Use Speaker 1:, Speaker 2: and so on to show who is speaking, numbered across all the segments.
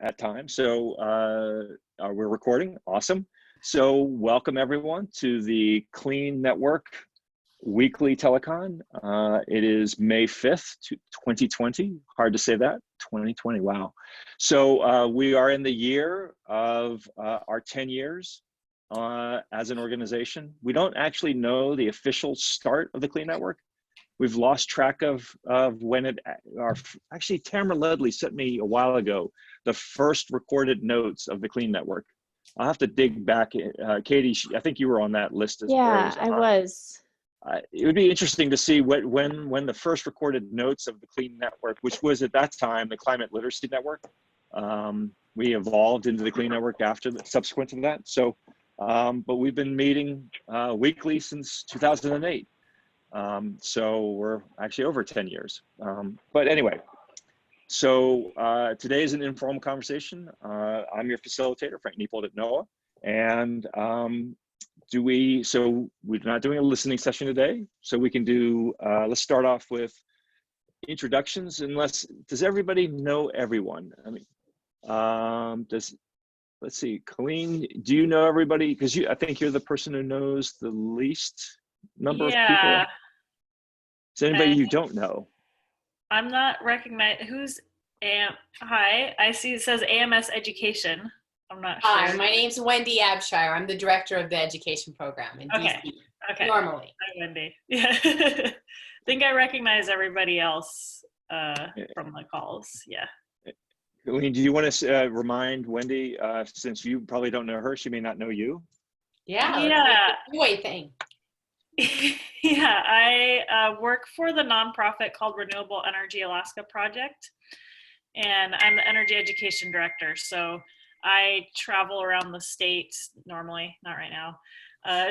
Speaker 1: at times. So we're recording. Awesome. So welcome everyone to the Clean Network weekly telecon. It is May 5th, 2020. Hard to say that, 2020, wow. So we are in the year of our 10 years as an organization. We don't actually know the official start of the Clean Network. We've lost track of when actually Tamara Ledley sent me a while ago the first recorded notes of the Clean Network. I'll have to dig back. Katie, I think you were on that list as well.
Speaker 2: Yeah, I was.
Speaker 1: It would be interesting to see when the first recorded notes of the Clean Network, which was at that time the Climate Literacy Network. We evolved into the Clean Network subsequent to that. So, but we've been meeting weekly since 2008. So we're actually over 10 years. But anyway, so today is an informal conversation. I'm your facilitator, Frank Niepold at NOAA. And so we're not doing a listening session today. So we can do, let's start off with introductions, does everybody know everyone? I mean, let's see, Colleen, do you know everybody? Because I think you're the person who knows the least number of people. Is there anybody you don't know?
Speaker 3: I'm not recognized. Who's hi, I see it says AMS Education. I'm not sure.
Speaker 4: Hi, my name's Wendy Abshire. I'm the director of the education program in DC.
Speaker 3: Okay.
Speaker 4: Normally.
Speaker 3: Hi, Wendy. Yeah. I think I recognize everybody else from the calls. Yeah.
Speaker 1: Colleen, do you want to remind Wendy, since you probably don't know her, she may not know you?
Speaker 4: Yeah. Wait thing.
Speaker 3: Yeah, I work for the nonprofit called Renewable Energy Alaska Project, and I'm the energy education director. So I travel around the state normally, not right now,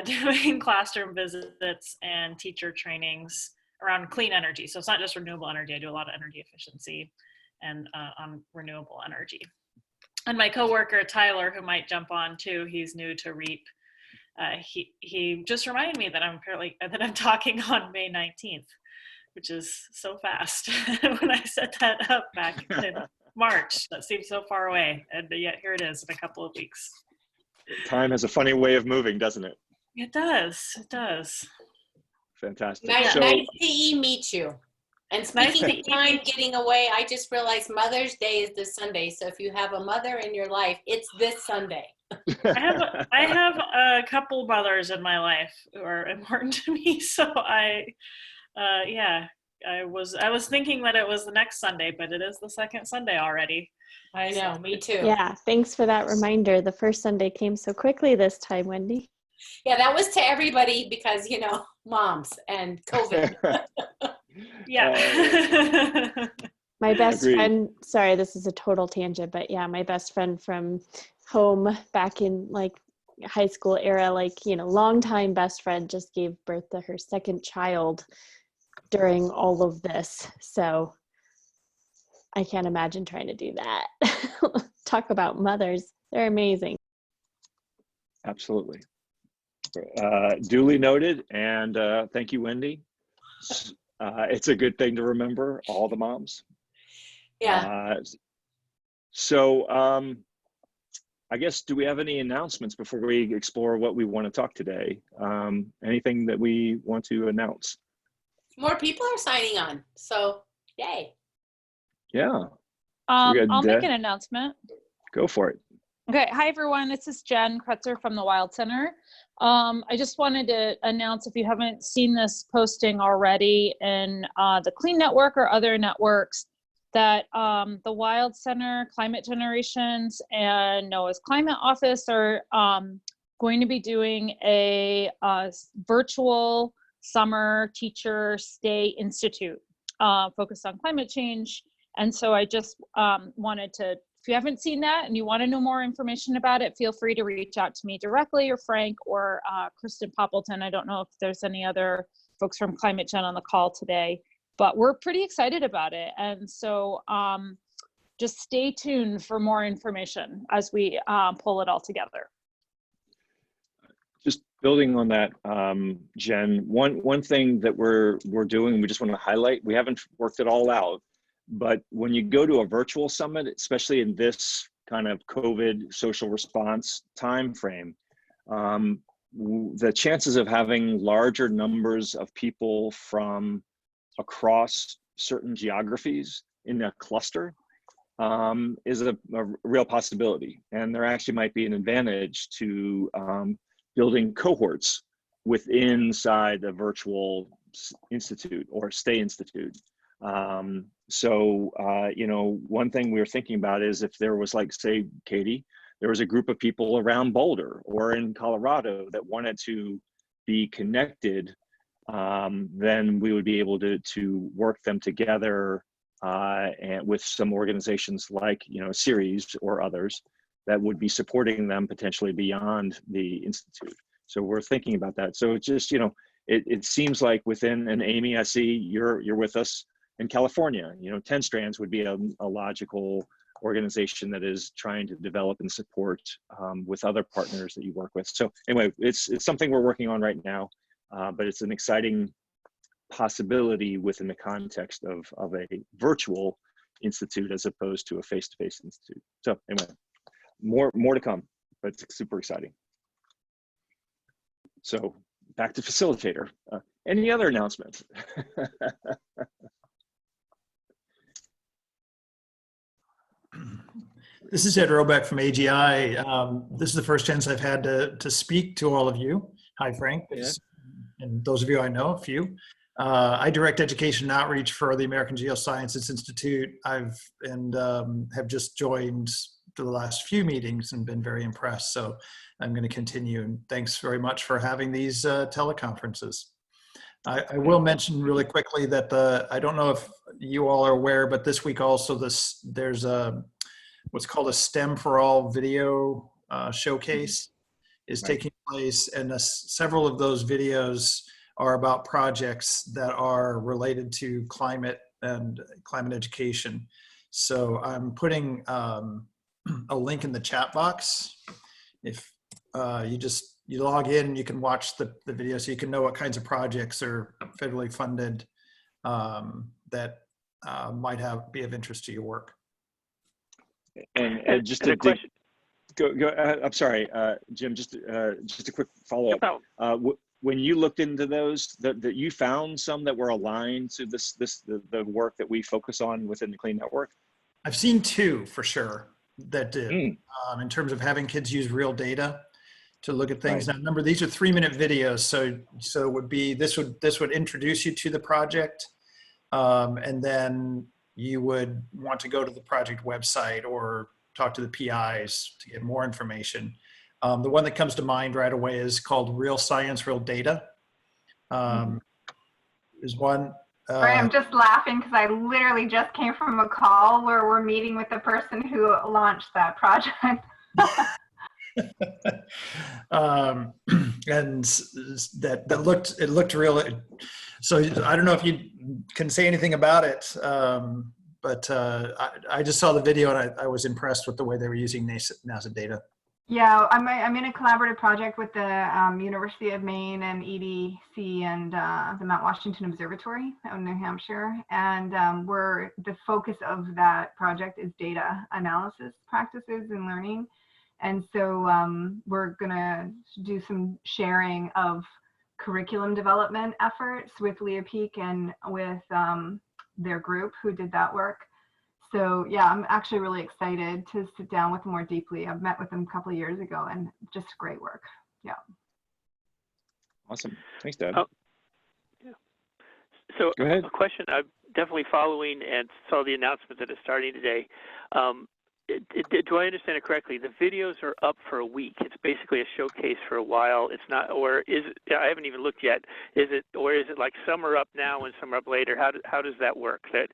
Speaker 3: doing classroom visits and teacher trainings around clean energy. So it's not just renewable energy. I do a lot of energy efficiency and on renewable energy. And my coworker Tyler, who might jump on too, he's new to REAP. He just reminded me that I'm talking on May 19th, which is so fast. When I set that up back in March, that seems so far away, and yet here it is in a couple of weeks.
Speaker 1: Time has a funny way of moving, doesn't it?
Speaker 3: It does. It does.
Speaker 1: Fantastic.
Speaker 4: Nice
Speaker 1: So,
Speaker 4: to meet you. And speaking of time getting away, I just realized Mother's Day is this Sunday. So if you have a mother in your life, it's this Sunday.
Speaker 3: I have a couple mothers in my life who are important to me. So I was thinking that it was the next Sunday, but it is the second Sunday already.
Speaker 4: I know, me too.
Speaker 2: Yeah, thanks for that reminder. The first Sunday came so quickly this time, Wendy.
Speaker 4: Yeah, that was to everybody because, moms and COVID.
Speaker 3: Yeah.
Speaker 2: My best friend, sorry, this is a total tangent, but yeah, my best friend from home back in high school era, longtime best friend, just gave birth to her second child during all of this. So I can't imagine trying to do that. Talk about mothers. They're amazing.
Speaker 1: Absolutely. Duly noted. And thank you, Wendy. It's a good thing to remember all the moms.
Speaker 4: Yeah.
Speaker 1: So I guess, do we have any announcements before we explore what we want to talk today? Anything that we want to announce?
Speaker 4: More people are signing on, so yay.
Speaker 1: Yeah.
Speaker 5: I'll make an announcement.
Speaker 1: Go for it.
Speaker 5: Okay, hi everyone, this is Jen Kretzer from the Wild Center. I just wanted to announce, if you haven't seen this posting already in the Clean Network or other networks, that the Wild Center, Climate Generations, and NOAA's Climate Office are going to be doing a virtual summer teacher stay institute focused on climate change. And so I just wanted to, if you haven't seen that and you want to know more information about it, feel free to reach out to me directly, or Frank, or Kristen Poppleton. I don't know if there's any other folks from Climate Gen on the call today, but we're pretty excited about it. And so just stay tuned for more information as we pull it all together.
Speaker 1: Just building on that, Jen, one thing that we're doing, we just want to highlight, we haven't worked it all out, but when you go to a virtual summit, especially in this kind of COVID social response timeframe, the chances of having larger numbers of people from across certain geographies in a cluster is a real possibility. And there actually might be an advantage to building cohorts inside the virtual institute or stay institute. You know, one thing we were thinking about is if there was, like, say, Katie, there was a group of people around Boulder or in Colorado that wanted to be connected, then we would be able to work them together and with some organizations like, you know, Series or others that would be supporting them potentially beyond the institute. So we're thinking about that. So it's just, you know, it seems like within, and Amy, I see you're with us in California. You know, 10 Strands would be a logical organization that is trying to develop and support with other partners that you work with. So anyway, it's something we're working on right now, but it's an exciting possibility within the context of a virtual institute as opposed to a face-to-face institute. So anyway, more to come, but it's super exciting. So back to facilitator. Any other announcements?
Speaker 6: This is Ed Robeck from AGI. This is the first chance I've had to speak to all of you. Hi, Frank. Yeah. And those of you I know, a few. I direct education and outreach for the American Geosciences Institute. Have just joined the last few meetings and been very impressed. So I'm going to continue. And thanks very much for having these teleconferences. I will mention really quickly that I don't know if you all are aware, but this week also there's what's called a STEM for All video showcase is taking place, and several of those videos are about projects that are related to climate and climate education. So I'm putting a link in the chat box. If you log in, you can watch the video so you can know what kinds of projects are federally funded that might be of interest to your work.
Speaker 1: And just a question. Go. I'm sorry, Jim. Just a quick follow-up. No, when you looked into those, that you found some that were aligned to the work that we focus on within the Clean Network?
Speaker 6: I've seen two for sure that did. In terms of having kids use real data to look at things. Right. Now, remember, these are 3-minute videos, so it would be this would introduce you to the project, and then you would want to go to the project website or talk to the PIs to get more information. The one that comes to mind right away is called Real Science, Real Data. Is one.
Speaker 7: I'm just laughing because I literally just came from a call where we're meeting with the person who launched that project.
Speaker 6: And it looked real. So I don't know if you can say anything about it, but I just saw the video and I was impressed with the way they were using NASA data.
Speaker 7: Yeah, I'm in a collaborative project with the University of Maine and EDC and the Mount Washington Observatory out in New Hampshire, and the focus of that project is data analysis practices and learning. And so we're gonna do some sharing of curriculum development efforts with Leah Peak and with their group who did that work. So yeah, I'm actually really excited to sit down with them more deeply. I've met with them a couple of years ago and just great work. Yeah.
Speaker 1: Awesome. Thanks, Dad.
Speaker 8: Yeah. So a question I'm definitely following and saw the announcement that is starting today. Do I understand it correctly? The videos are up for a week. It's basically a showcase for a while. It's not, or is it, I haven't even looked yet. Is it like some are up now and some are up later? How does that work? That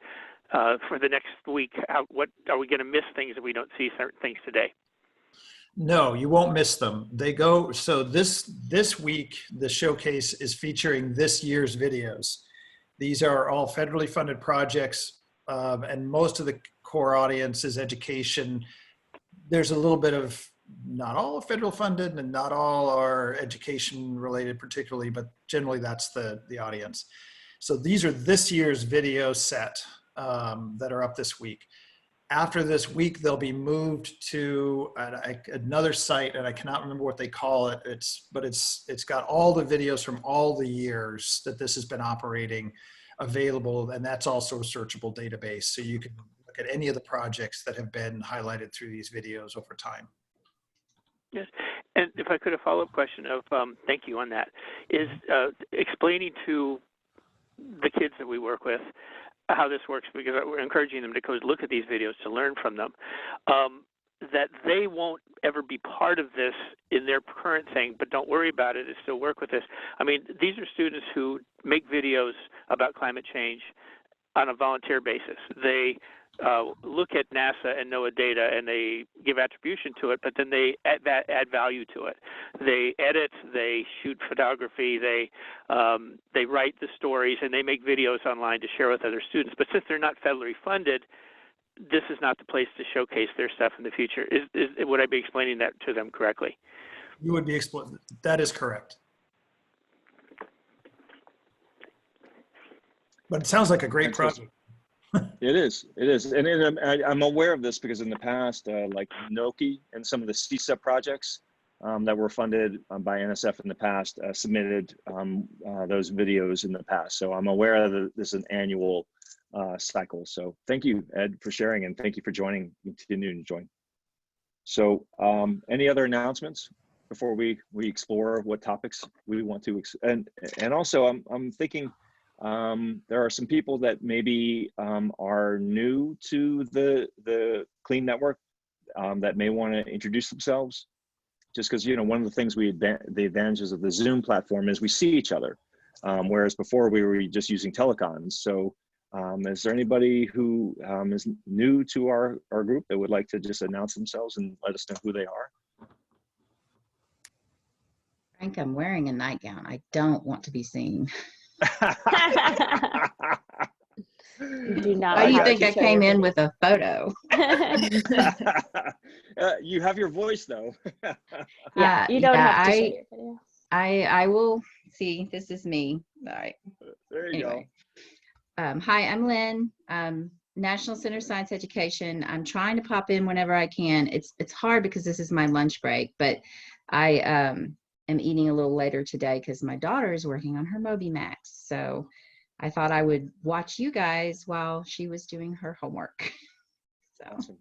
Speaker 8: for the next week, what are we going to miss things if we don't see certain things today?
Speaker 6: No, you won't miss them. They go, so this week, the showcase is featuring this year's videos. These are all federally funded projects, and most of the core audience is education. There's a little bit of, not all federal funded and not all are education related particularly, but generally that's the audience. So these are this year's video set that are up this week. After this week, they'll be moved to another site, and I cannot remember what they call it. But it's got all the videos from all the years that this has been operating available, and that's also a searchable database. So you can look at any of the projects that have been highlighted through these videos over time.
Speaker 8: Yes, and if I could, a follow-up question of thank you on that is explaining to the kids that we work with how this works, because we're encouraging them to go look at these videos to learn from them, that they won't ever be part of this in their current thing, but don't worry about it and still work with this. I mean, these are students who make videos about climate change on a volunteer basis. They look at NASA and NOAA data and they give attribution to it, but then they add value to it. They edit, they shoot photography, they write the stories, and they make videos online to share with other students. But since they're not federally funded, this is not the place to showcase their stuff in the future. Would I be explaining that to them correctly?
Speaker 6: You would be explaining. That is correct. But it sounds like a great project.
Speaker 1: It is, and I'm aware of this because in the past, like Noki and some of the CSEP projects that were funded by NSF in the past submitted those videos in the past. So I'm aware that this is an annual cycle. So thank you, Ed, for sharing, and thank you for joining, continuing to join. So any other announcements before we explore what topics we want to, and also I'm thinking, there are some people that maybe are new to the Clean Network that may want to introduce themselves. Just because, you know, one of the things the advantages of the Zoom platform is we see each other, whereas before we were just using telecons. So is there anybody who is new to our group that would like to just announce themselves and let us know who they are?
Speaker 9: Frank, I'm wearing a nightgown. I don't want to be seen.
Speaker 2: Do not.
Speaker 9: Why do you think I came in with a photo?
Speaker 1: You have your voice though.
Speaker 2: Yeah, you don't have to show your video.
Speaker 9: I will see. This is me. All right.
Speaker 1: There you go.
Speaker 9: Hi, I'm Lynn. National Center of Science Education. I'm trying to pop in whenever I can. It's hard because this is my lunch break, but I am eating a little later today because my daughter is working on her Moby Max. So I thought I would watch you guys while she was doing her homework. So,
Speaker 1: awesome.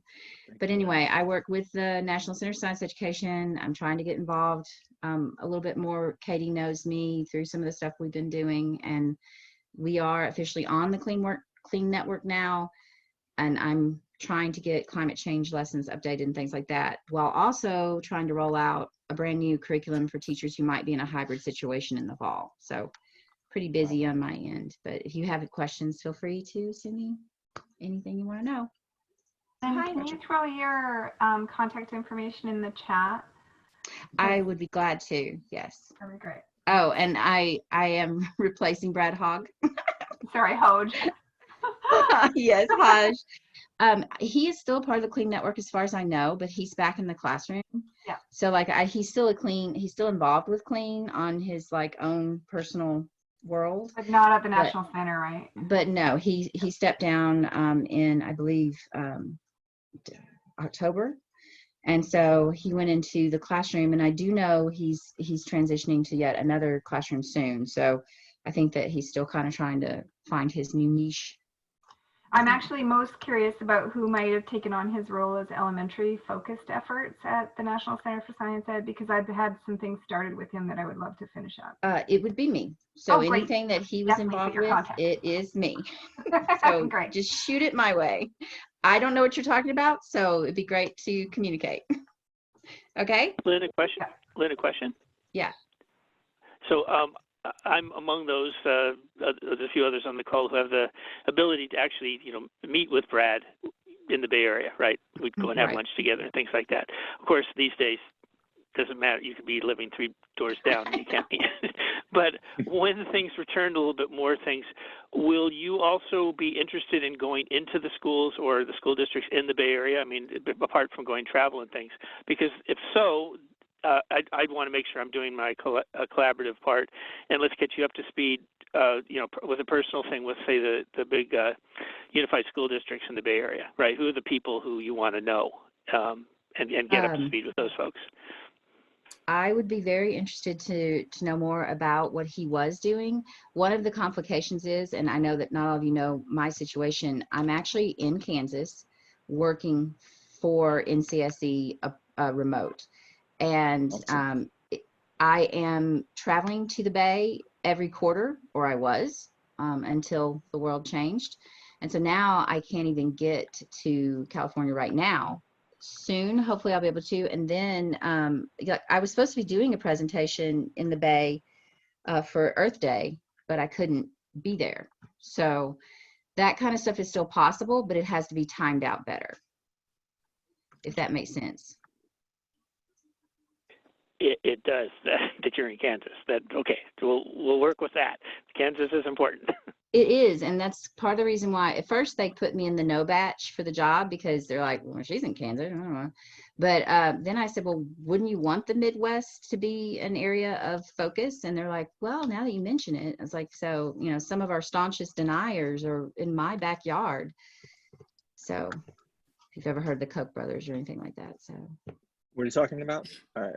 Speaker 9: But anyway, I work with the National Center of Science Education. I'm trying to get involved a little bit more. Katie knows me through some of the stuff we've been doing, and we are officially on the Clean Network now, and I'm trying to get climate change lessons updated and things like that, while also trying to roll out a brand new curriculum for teachers who might be in a hybrid situation in the fall. So pretty busy on my end, but if you have questions, feel free to send me anything you want to know.
Speaker 7: Hi, can you throw your contact information in the chat?
Speaker 9: I would be glad to, yes.
Speaker 7: That'd be great.
Speaker 9: Oh, and I am replacing Brad Hogg.
Speaker 7: Sorry, Hoj.
Speaker 9: Yes, Haj. He is still part of the Clean Network as far as I know, but he's back in the classroom.
Speaker 7: Yeah.
Speaker 9: So like he's still involved with Clean on his like own personal world.
Speaker 7: But not at the National Center, right?
Speaker 9: But no, he stepped down in, I believe, October. And so he went into the classroom, and I do know he's transitioning to yet another classroom soon. So I think that he's still kind of trying to find his new niche.
Speaker 7: I'm actually most curious about who might have taken on his role as elementary focused efforts at the National Center for Science Ed, because I've had some things started with him that I would love to finish up.
Speaker 9: It would be me. So anything that he was involved with, it is me. So great. Just shoot it my way. I don't know what you're talking about, so it'd be great to communicate. Okay?
Speaker 8: Lynn, a question?
Speaker 9: Yeah.
Speaker 8: So I'm among those, there's a few others on the call who have the ability to actually, meet with Brad in the Bay Area, right? We'd go and have lunch together and things like that. Of course, these days, doesn't matter. You could be living 3 doors down and you can't meet. But when things return to a little bit more things, will you also be interested in going into the schools or the school districts in the Bay Area? I mean, apart from going travel and things, because if so, I'd want to make sure I'm doing my collaborative part, and let's get you up to speed, with a personal thing with, say, the big unified school districts in the Bay Area, right? Who are the people who you want to know and get up to speed with those folks?
Speaker 9: I would be very interested to know more about what he was doing. One of the complications is, and I know that not all of you know my situation, I'm actually in Kansas working for NCSE remote. And I am traveling to the Bay every quarter, or I was, until the world changed. And so now I can't even get to California right now. Soon, hopefully I'll be able to. And then I was supposed to be doing a presentation in the Bay for Earth Day, but I couldn't be there. So that kind of stuff is still possible, but it has to be timed out better, if that makes sense.
Speaker 8: It does, that you're in Kansas. Okay, we'll work with that. Kansas is important.
Speaker 9: It is, and that's part of the reason why at first they put me in the no batch for the job, because they're like, well, she's in Kansas, I don't know. But then I said, well, wouldn't you want the Midwest to be an area of focus? And they're like, well, now that you mention it, I was like, so, you know, some of our staunchest deniers are in my backyard. So if you've ever heard the Koch brothers or anything like that, so.
Speaker 1: What are you talking about? All right.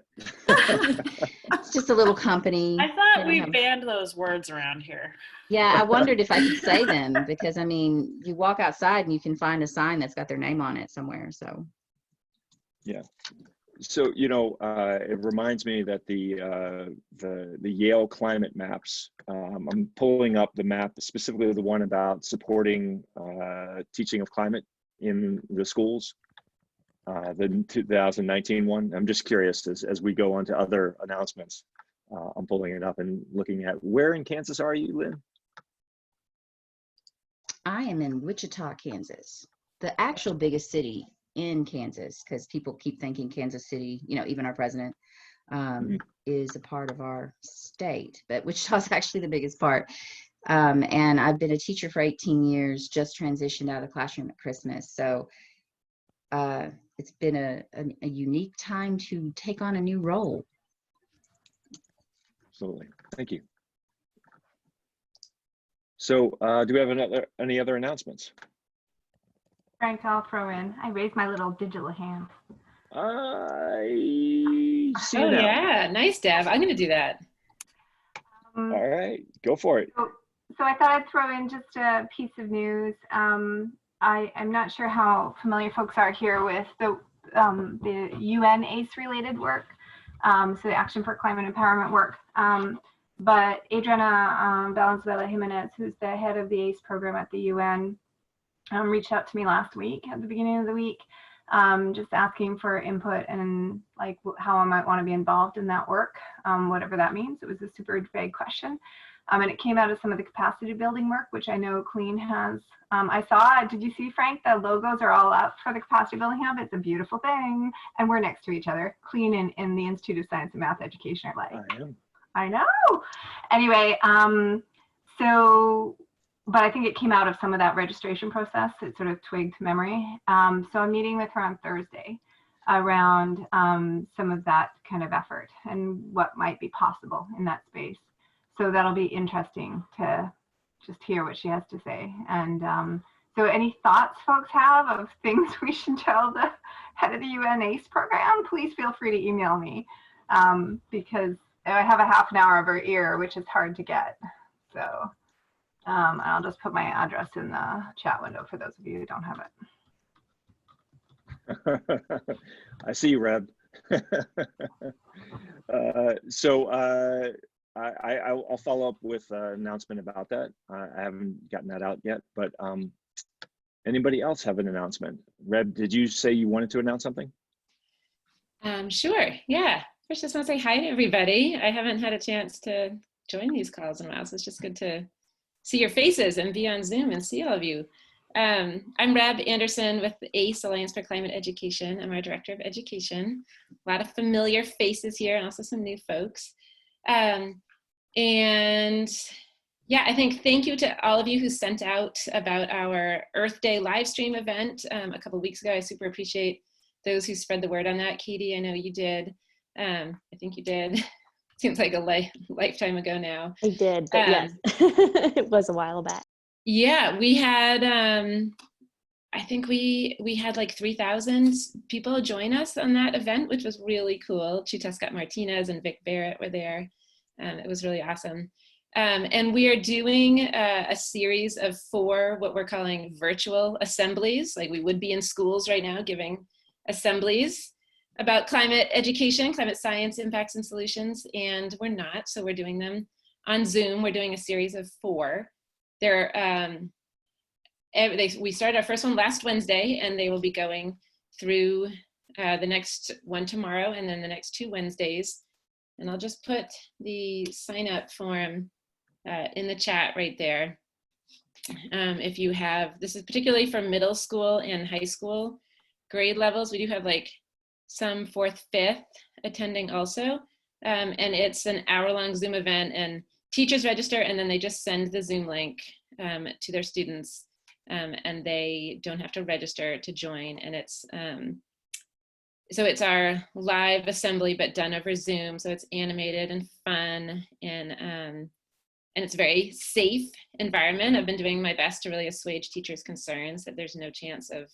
Speaker 9: It's just a little company.
Speaker 3: I thought we banned those words around here.
Speaker 9: Yeah, I wondered if I could say them, because I mean, you walk outside and you can find a sign that's got their name on it somewhere. So.
Speaker 1: Yeah. So, you know, it reminds me that the Yale climate maps, I'm pulling up the map, specifically the one about supporting teaching of climate in the schools. The 2019 one. I'm just curious as we go on to other announcements. I'm pulling it up and looking at where in Kansas are you, Lynn?
Speaker 9: I am in Wichita, Kansas, the actual biggest city in Kansas, because people keep thinking Kansas City, you know, even our president is a part of our state, but Wichita's actually the biggest part. And I've been a teacher for 18 years, just transitioned out of the classroom at Christmas. So it's been a unique time to take on a new role.
Speaker 1: Absolutely. Thank you. So do we have any other announcements?
Speaker 7: Frank, I'll throw in. I raised my little digital hand.
Speaker 1: I see
Speaker 10: Oh,
Speaker 1: now.
Speaker 10: yeah. Nice, Deb. I'm going to do that.
Speaker 1: All right. Go for it.
Speaker 7: So I thought I'd throw in just a piece of news. I'm not sure how familiar folks are here with the UN ACE related work, so the Action for Climate Empowerment work. But Adriana Valenzuela Jimenez, who's the head of the ACE program at the UN, reached out to me last week at the beginning of the week, just asking for input and like how I might want to be involved in that work, whatever that means. It was a super vague question. And it came out of some of the capacity building work, which I know Clean has. I saw, did you see, Frank, the logos are all up for the capacity building hub? It's a beautiful thing. And we're next to each other. Clean and the Institute of Science and Math Education are like, I know. Anyway, but I think it came out of some of that registration process. It sort of twigged to memory. So I'm meeting with her on Thursday around some of that kind of effort and what might be possible in that space. So that'll be interesting to just hear what she has to say. And so any thoughts folks have of things we should tell the head of the UN ACE program, please feel free to email me because I have a half an hour of her ear, which is hard to get. So I'll just put my address in the chat window for those of you who don't have
Speaker 1: it. I see you, Reb. I'll follow up with an announcement about that. I haven't gotten that out yet, but anybody else have an announcement? Reb, did you say you wanted to announce something?
Speaker 10: Sure, yeah. First, just want to say hi to everybody. I haven't had a chance to join these calls in a while, so it's just good to see your faces and be on Zoom and see all of you. I'm Reb Anderson with the ACE, Alliance for Climate Education. I'm our Director of Education. A lot of familiar faces here and also some new folks. And yeah, I think thank you to all of you who sent out about our Earth Day live stream event a couple of weeks ago. I super appreciate those who spread the word on that. Katie, I know you did. I think you did. Seems like a lifetime ago now.
Speaker 2: I did, but yes, it was a while back.
Speaker 10: Yeah, we had, I think we had like 3,000 people join us on that event, which was really cool. Chuta Scott Martinez and Vic Barrett were there. It was really awesome. And we are doing a series of 4 what we're calling virtual assemblies. Like we would be in schools right now giving assemblies about climate education, climate science impacts and solutions, and we're not, so we're doing them on Zoom. We're doing a series of 4. We started our first one last Wednesday, and they will be going through the next one tomorrow, and then the next 2 Wednesdays. And I'll just put the sign up form in the chat right there. If you have, this is particularly for middle school and high school grade levels. We do have like some 4th, 5th attending also. And it's an hour-long Zoom event, and teachers register, and then they just send the Zoom link to their students, and they don't have to register to join. And it's so it's our live assembly, but done over Zoom. So it's animated and fun, and it's a very safe environment. I've been doing my best to really assuage teachers' concerns that there's no chance of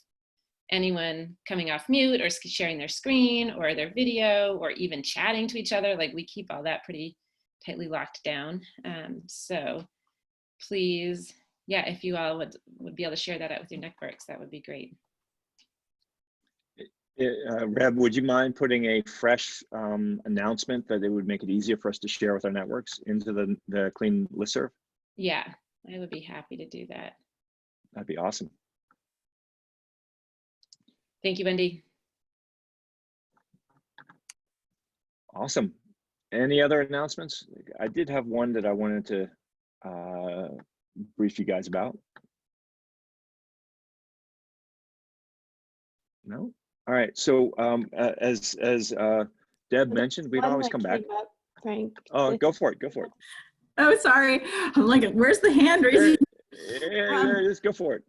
Speaker 10: anyone coming off mute or sharing their screen or their video or even chatting to each other. Like we keep all that pretty tightly locked down. So please, yeah, if you all would be able to share that out with your networks, that would be great.
Speaker 1: Reb, would you mind putting a fresh announcement that it would make it easier for us to share with our networks into the Clean listserv?
Speaker 10: Yeah, I would be happy to do that.
Speaker 1: That'd be awesome.
Speaker 10: Thank you, Wendy.
Speaker 1: Awesome. Any other announcements? I did have one that I wanted to brief you guys about. No? All right. So as Deb mentioned, we'd always come back.
Speaker 2: Frank.
Speaker 1: Oh, go for it. Go for it.
Speaker 11: Oh, sorry. I'm like, where's the hand raising?
Speaker 1: There it is. Go for it.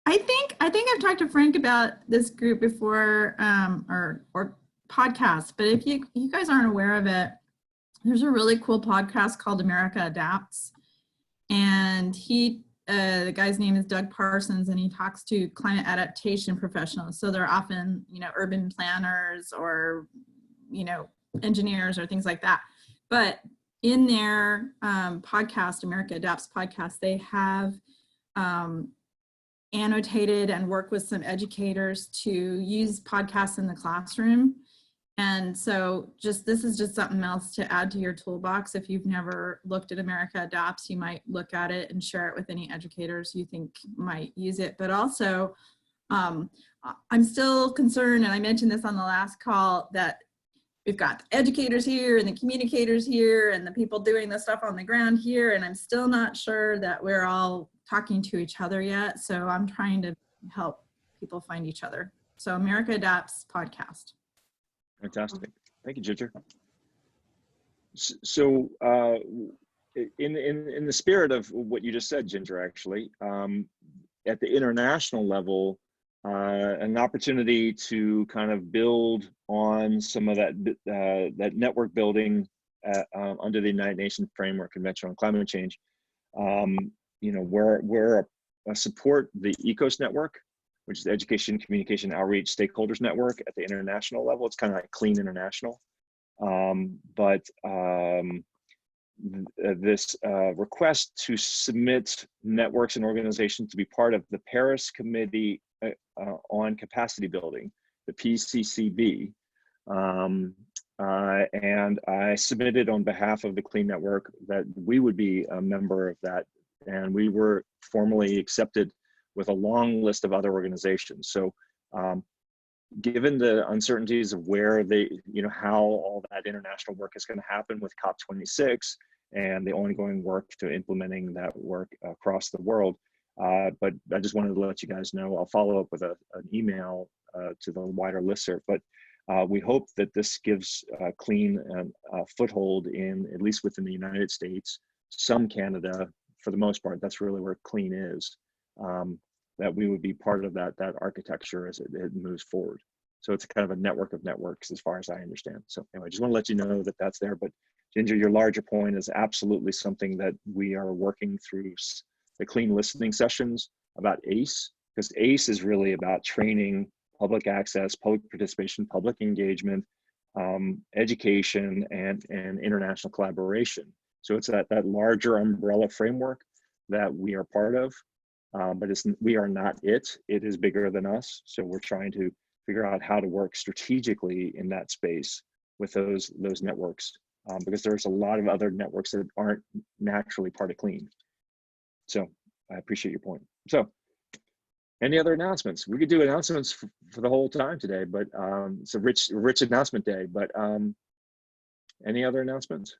Speaker 11: I think I've talked to Frank about this group before, or podcast, but if you guys aren't aware of it, there's a really cool podcast called America Adapts. And the guy's name is Doug Parsons, and he talks to climate adaptation professionals. So they're often, urban planners or, engineers or things like that. But in their podcast, America Adapts podcast, they have annotated and worked with some educators to use podcasts in the classroom. And so this is just something else to add to your toolbox. If you've never looked at America Adapts, you might look at it and share it with any educators you think might use it. But also, I'm still concerned, and I mentioned this on the last call, that we've got the educators here and the communicators here and the people doing the stuff on the ground here, and I'm still not sure that we're all talking to each other yet. So I'm trying to help people find each other. So America Adapts podcast.
Speaker 1: Fantastic. Thank you, Ginger. So in the spirit of what you just said, Ginger, actually, at the international level, an opportunity to kind of build on some of that network building under the United Nations Framework Convention on Climate Change. We're support the ECOS network, which is the Education, Communication, Outreach Stakeholders Network at the international level. It's kind of like Clean International. This request to submit networks and organizations to be part of the Paris Committee on Capacity Building, the PCCB. And I submitted on behalf of the Clean Network that we would be a member of that. And we were formally accepted with a long list of other organizations. So given the uncertainties of where how all that international work is going to happen with COP26 and the ongoing work to implementing that work across the world, but I just wanted to let you guys know, I'll follow up with an email to the wider listserv, but we hope that this gives Clean a foothold at least within the United States, some Canada, for the most part. That's really where Clean is. That we would be part of that architecture as it moves forward. So it's kind of a network of networks as far as I understand. So anyway, I just want to let you know that that's there. But Ginger, your larger point is absolutely something that we are working through the clean listening sessions about ACE, because ACE is really about training, public access, public participation, public engagement, education, and international collaboration. So it's that larger umbrella framework that we are part of, but we are not it. It is bigger than us. So we're trying to figure out how to work strategically in that space with those networks, because there's a lot of other networks that aren't naturally part of clean. So I appreciate your point. So any other announcements? We could do announcements for the whole time today, but it's a rich announcement day, but any other announcements?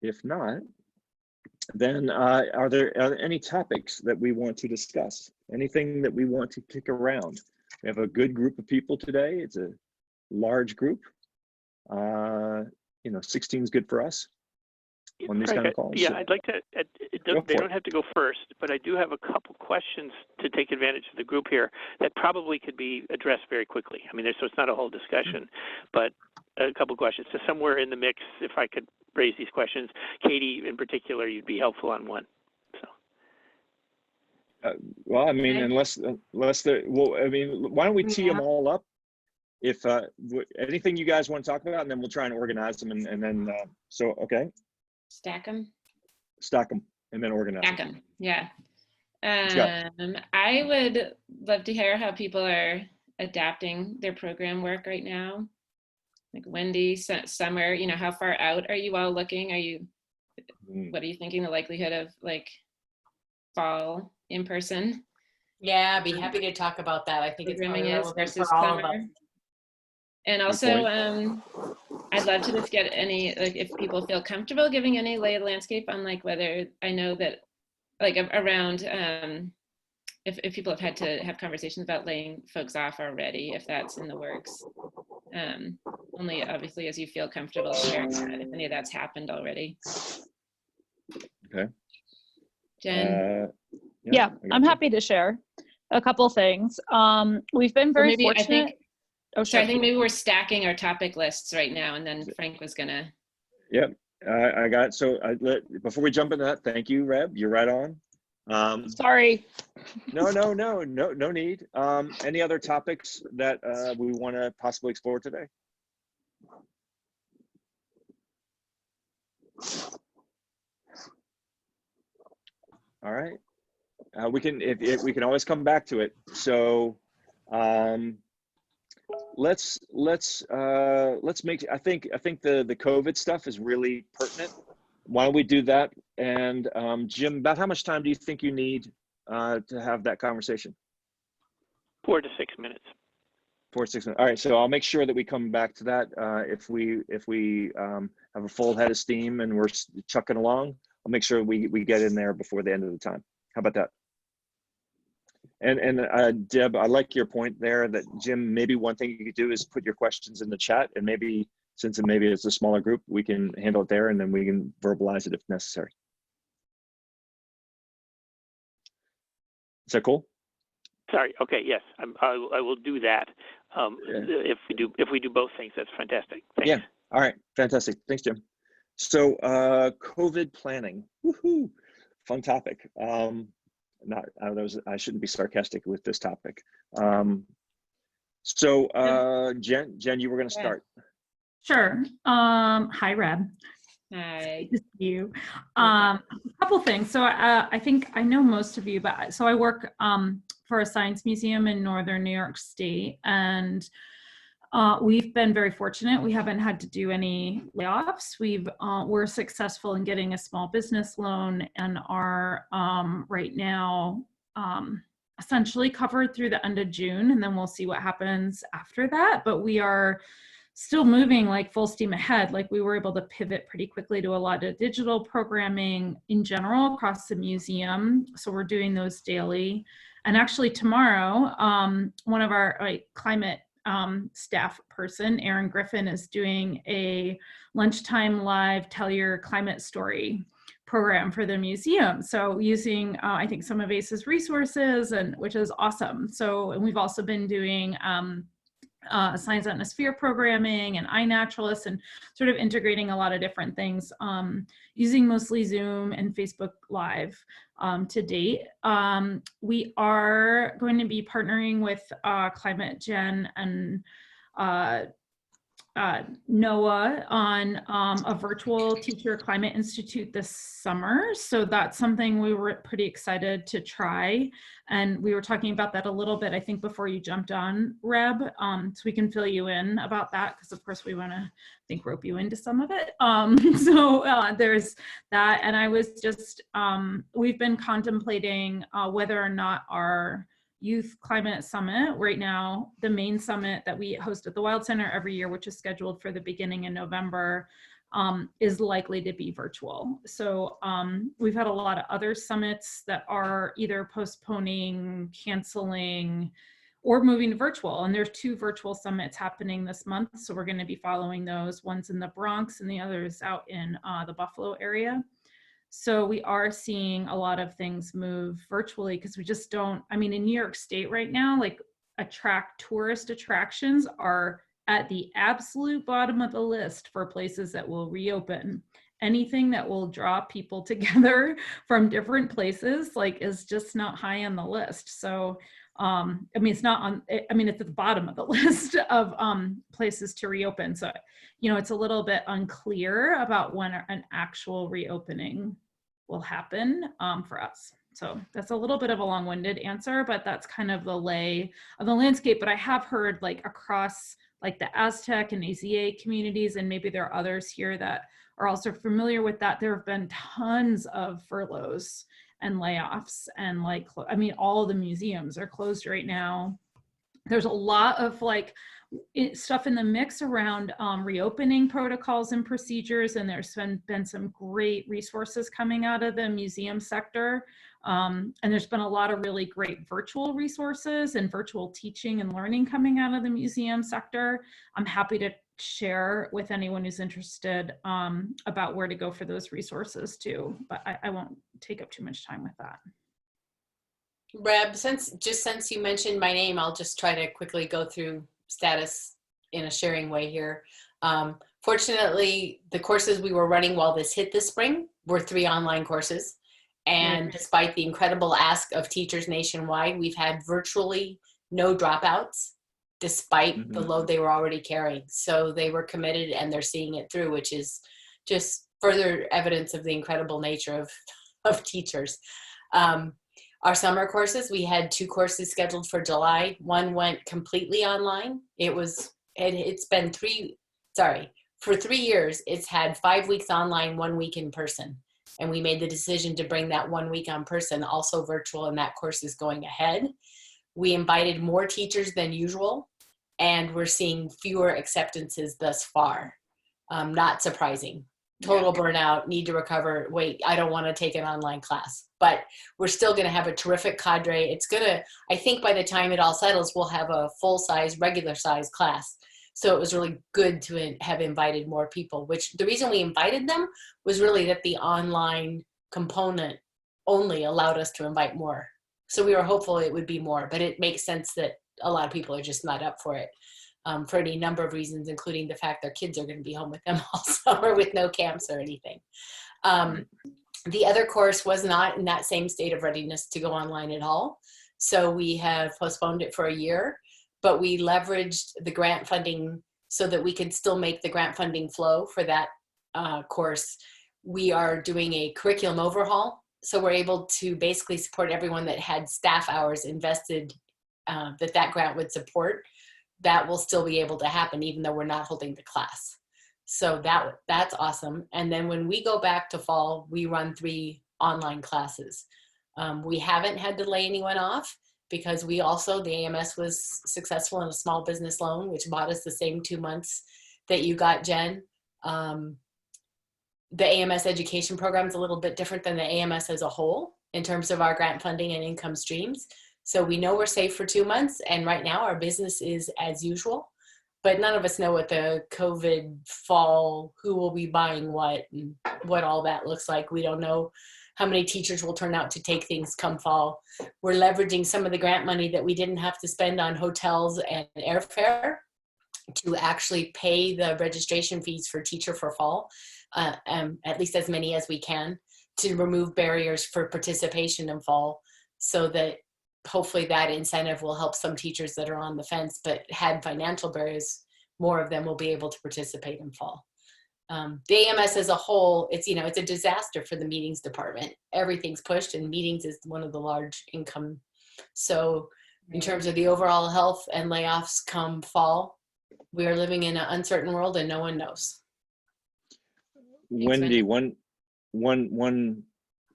Speaker 1: If not, then are there any topics that we want to discuss? Anything that we want to kick around? We have a good group of people today. It's a large group. 16 is good for us on these kind of calls.
Speaker 8: Yeah,
Speaker 1: so.
Speaker 8: I'd like to, they don't have to go first, but I do have a couple questions to take advantage of the group here that probably could be addressed very quickly. I mean, so it's not a whole discussion, but a couple questions. So somewhere in the mix, if I could raise these questions, Katie in particular, you'd be helpful on one. So.
Speaker 1: Well, I mean, unless I mean, why don't we tee them all up? If anything you guys want to talk about, and then we'll try and organize them, and then so okay.
Speaker 10: Stack them,
Speaker 1: and then organize.
Speaker 10: Stack them, yeah. I would love to hear how people are adapting their program work right now. Like Wendy, Summer, how far out are you all looking? What are you thinking the likelihood of like fall in person?
Speaker 4: Yeah, I'd be happy to talk about that. I think it's
Speaker 10: is versus summer. And also, I'd love to just get any, like, if people feel comfortable giving any lay of the landscape on, like, whether I know that, like, around, if people have had to have conversations about laying folks off already, if that's in the works. Only obviously as you feel comfortable sharing that, if any of that's happened already.
Speaker 1: Okay.
Speaker 5: Jen? Yeah, I'm happy to share a couple things. We've been very fortunate.
Speaker 10: I think maybe we're stacking our topic lists right now, and then Frank was gonna.
Speaker 1: Yep, I got it. So before we jump into that, thank you, Reb. You're right on.
Speaker 5: Sorry.
Speaker 1: No need. Any other topics that we want to possibly explore today? All right. We can we can always come back to it. So. Let's make. I think the COVID stuff is really pertinent. Why don't we do that? And Jim, about how much time do you think you need to have that conversation?
Speaker 8: 4 to 6 minutes.
Speaker 1: 4 to 6 minutes. All right. So I'll make sure that we come back to that. If we have a full head of steam and we're chucking along, I'll make sure we get in there before the end of the time. How about that? And Deb, I like your point there that Jim, maybe one thing you could do is put your questions in the chat, and maybe since it's a smaller group, we can handle it there and then we can verbalize it if necessary. Is that cool?
Speaker 8: Sorry. Okay. Yes, I will do that. If we do both things, that's fantastic. Thanks.
Speaker 1: Yeah. All right. Fantastic. Thanks, Jim. So COVID planning. Woohoo! Fun topic. I shouldn't be sarcastic with this topic. So Jen, you were going to start.
Speaker 11: Sure. Hi, Reb.
Speaker 10: Hi.
Speaker 11: Good to see you. A couple things. So I think I know most of you, but so I work for a science museum in northern New York State, and we've been very fortunate. We haven't had to do any layoffs. We're successful in getting a small business loan and are right now essentially covered through the end of June, and then we'll see what happens after that. But we are still moving like full steam ahead. Like we were able to pivot pretty quickly to a lot of digital programming in general across the museum. So we're doing those daily. And actually tomorrow, one of our climate staff person, Erin Griffin, is doing a lunchtime live tell your climate story program for the museum. So using, I think, some of ACE's resources, and which is awesome. So, and we've also been doing
Speaker 5: science atmosphere programming and iNaturalist, and sort of integrating a lot of different things, using mostly Zoom and Facebook Live to date. We are going to be partnering with Climate Gen and NOAA on a virtual Teacher Climate Institute this summer. So that's something we were pretty excited to try. And we were talking about that a little bit, I think, before you jumped on, Reb. So we can fill you in about that, because of course we want to, I think, rope you into some of it. So there's that. And I was just, we've been contemplating whether or not our Youth Climate Summit, right now, the main summit that we host at the Wild Center every year, which is scheduled for the beginning in November, is likely to be virtual. So we've had a lot of other summits that are either postponing, canceling, or moving to virtual. And there's 2 virtual summits happening this month. So we're going to be following those. One's in the Bronx and the other is out in the Buffalo area. So we are seeing a lot of things move virtually, because we just don't, I mean, in New York State right now, like tourist attractions are at the absolute bottom of the list for places that will reopen. Anything that will draw people together from different places, like, is just not high on the list. So, I mean, it's not on, I mean, it's at the bottom of the list of places to reopen. So, you know, it's a little bit unclear about when an actual reopening will happen for us. So that's a little bit of a long-winded answer, but that's kind of the lay of the landscape. But I have heard, like, across like the Aztec and AZA communities, and maybe there are others here that are also familiar with that, there have been tons of furloughs and layoffs, and like, I mean, all the museums are closed right now. There's a lot of like stuff in the mix around reopening protocols and procedures, and there's been some great resources coming out of the museum sector. And there's been a lot of really great virtual resources and virtual teaching and learning coming out of the museum sector. I'm happy to share with anyone who's interested about where to go for those resources too, but I won't take up too much time with that.
Speaker 4: Reb, since you mentioned my name, I'll just try to quickly go through status in a sharing way here. Fortunately, the courses we were running while this hit this spring were 3 online courses. And despite the incredible ask of teachers nationwide, we've had virtually no dropouts, despite the load they were already carrying. So they were committed and they're seeing it through, which is just further evidence of the incredible nature of teachers. Our summer courses, we had 2 courses scheduled for July. One went completely online. It's been for 3 years, it's had 5 weeks online, 1 week in person. And we made the decision to bring that 1 week on person also virtual, and that course is going ahead. We invited more teachers than usual, and we're seeing fewer acceptances thus far. Not surprising. Total burnout, need to recover. Wait, I don't want to take an online class. But we're still going to have a terrific cadre. It's going to, I think by the time it all settles, we'll have a full-size, regular-size class. So it was really good to have invited more people, which the reason we invited them was really that the online component only allowed us to invite more. So we were hopeful it would be more, but it makes sense that a lot of people are just not up for it for any number of reasons, including the fact their kids are going to be home with them all summer with no camps or anything. The other course was not in that same state of readiness to go online at all. So we have postponed it for a year. But we leveraged the grant funding so that we could still make the grant funding flow for that course. We are doing a curriculum overhaul. So we're able to basically support everyone that had staff hours invested that grant would support. That will still be able to happen even though we're not holding the class. So that's awesome. And then when we go back to fall, we run 3 online classes. We haven't had to lay anyone off, because we also, the AMS was successful in a small business loan, which bought us the same 2 months that you got, Jen. The AMS education program is a little bit different than the AMS as a whole in terms of our grant funding and income streams. So we know we're safe for 2 months, and right now our business is as usual, but none of us know what the COVID fall, who will be buying what, and what all that looks like. We don't know how many teachers will turn out to take things come fall. We're leveraging some of the grant money that we didn't have to spend on hotels and airfare to actually pay the registration fees for Teacher for Fall, at least as many as we can, to remove barriers for participation in fall, so that hopefully that incentive will help some teachers that are on the fence but had financial barriers. More of them will be able to participate in fall. The AMS as a whole, it's a disaster for the meetings department. Everything's pushed, and meetings is one of the large income. So in terms of the overall health and layoffs come fall, we are living in an uncertain world and no one knows.
Speaker 1: Wendy, one,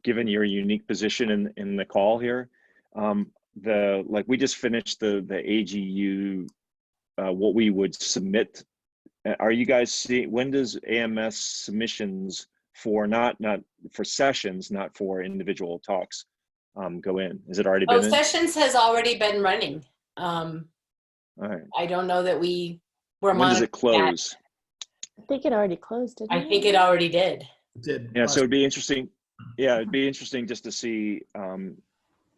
Speaker 1: given your unique position in the call here, we just finished the AGU, what we would submit. Are you guys seeing, when does AMS submissions for not for sessions, not for individual talks, go in? Has it already been in?
Speaker 4: Sessions has already been running.
Speaker 1: All right.
Speaker 4: I don't know that we were
Speaker 1: When does it close?
Speaker 2: I think it already closed, didn't it?
Speaker 4: I think it already did.
Speaker 6: It did.
Speaker 1: Yeah, so it'd be interesting. Yeah, it'd be interesting just to see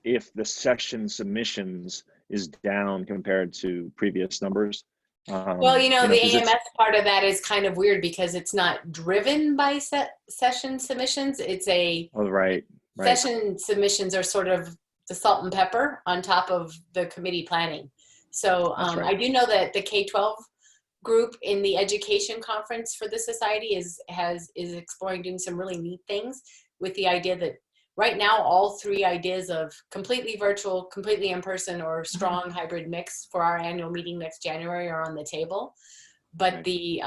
Speaker 1: if the session submissions is down compared to previous numbers.
Speaker 4: Well, the AMS part of that is kind of weird because it's not driven by session submissions. It's session submissions are sort of the salt and pepper on top of the committee planning. So I do know that the K-12 group in the education conference for the society is exploring doing some really neat things with the idea that right now all three ideas of completely virtual, completely in person, or strong hybrid mix for our annual meeting next January are on the table. But the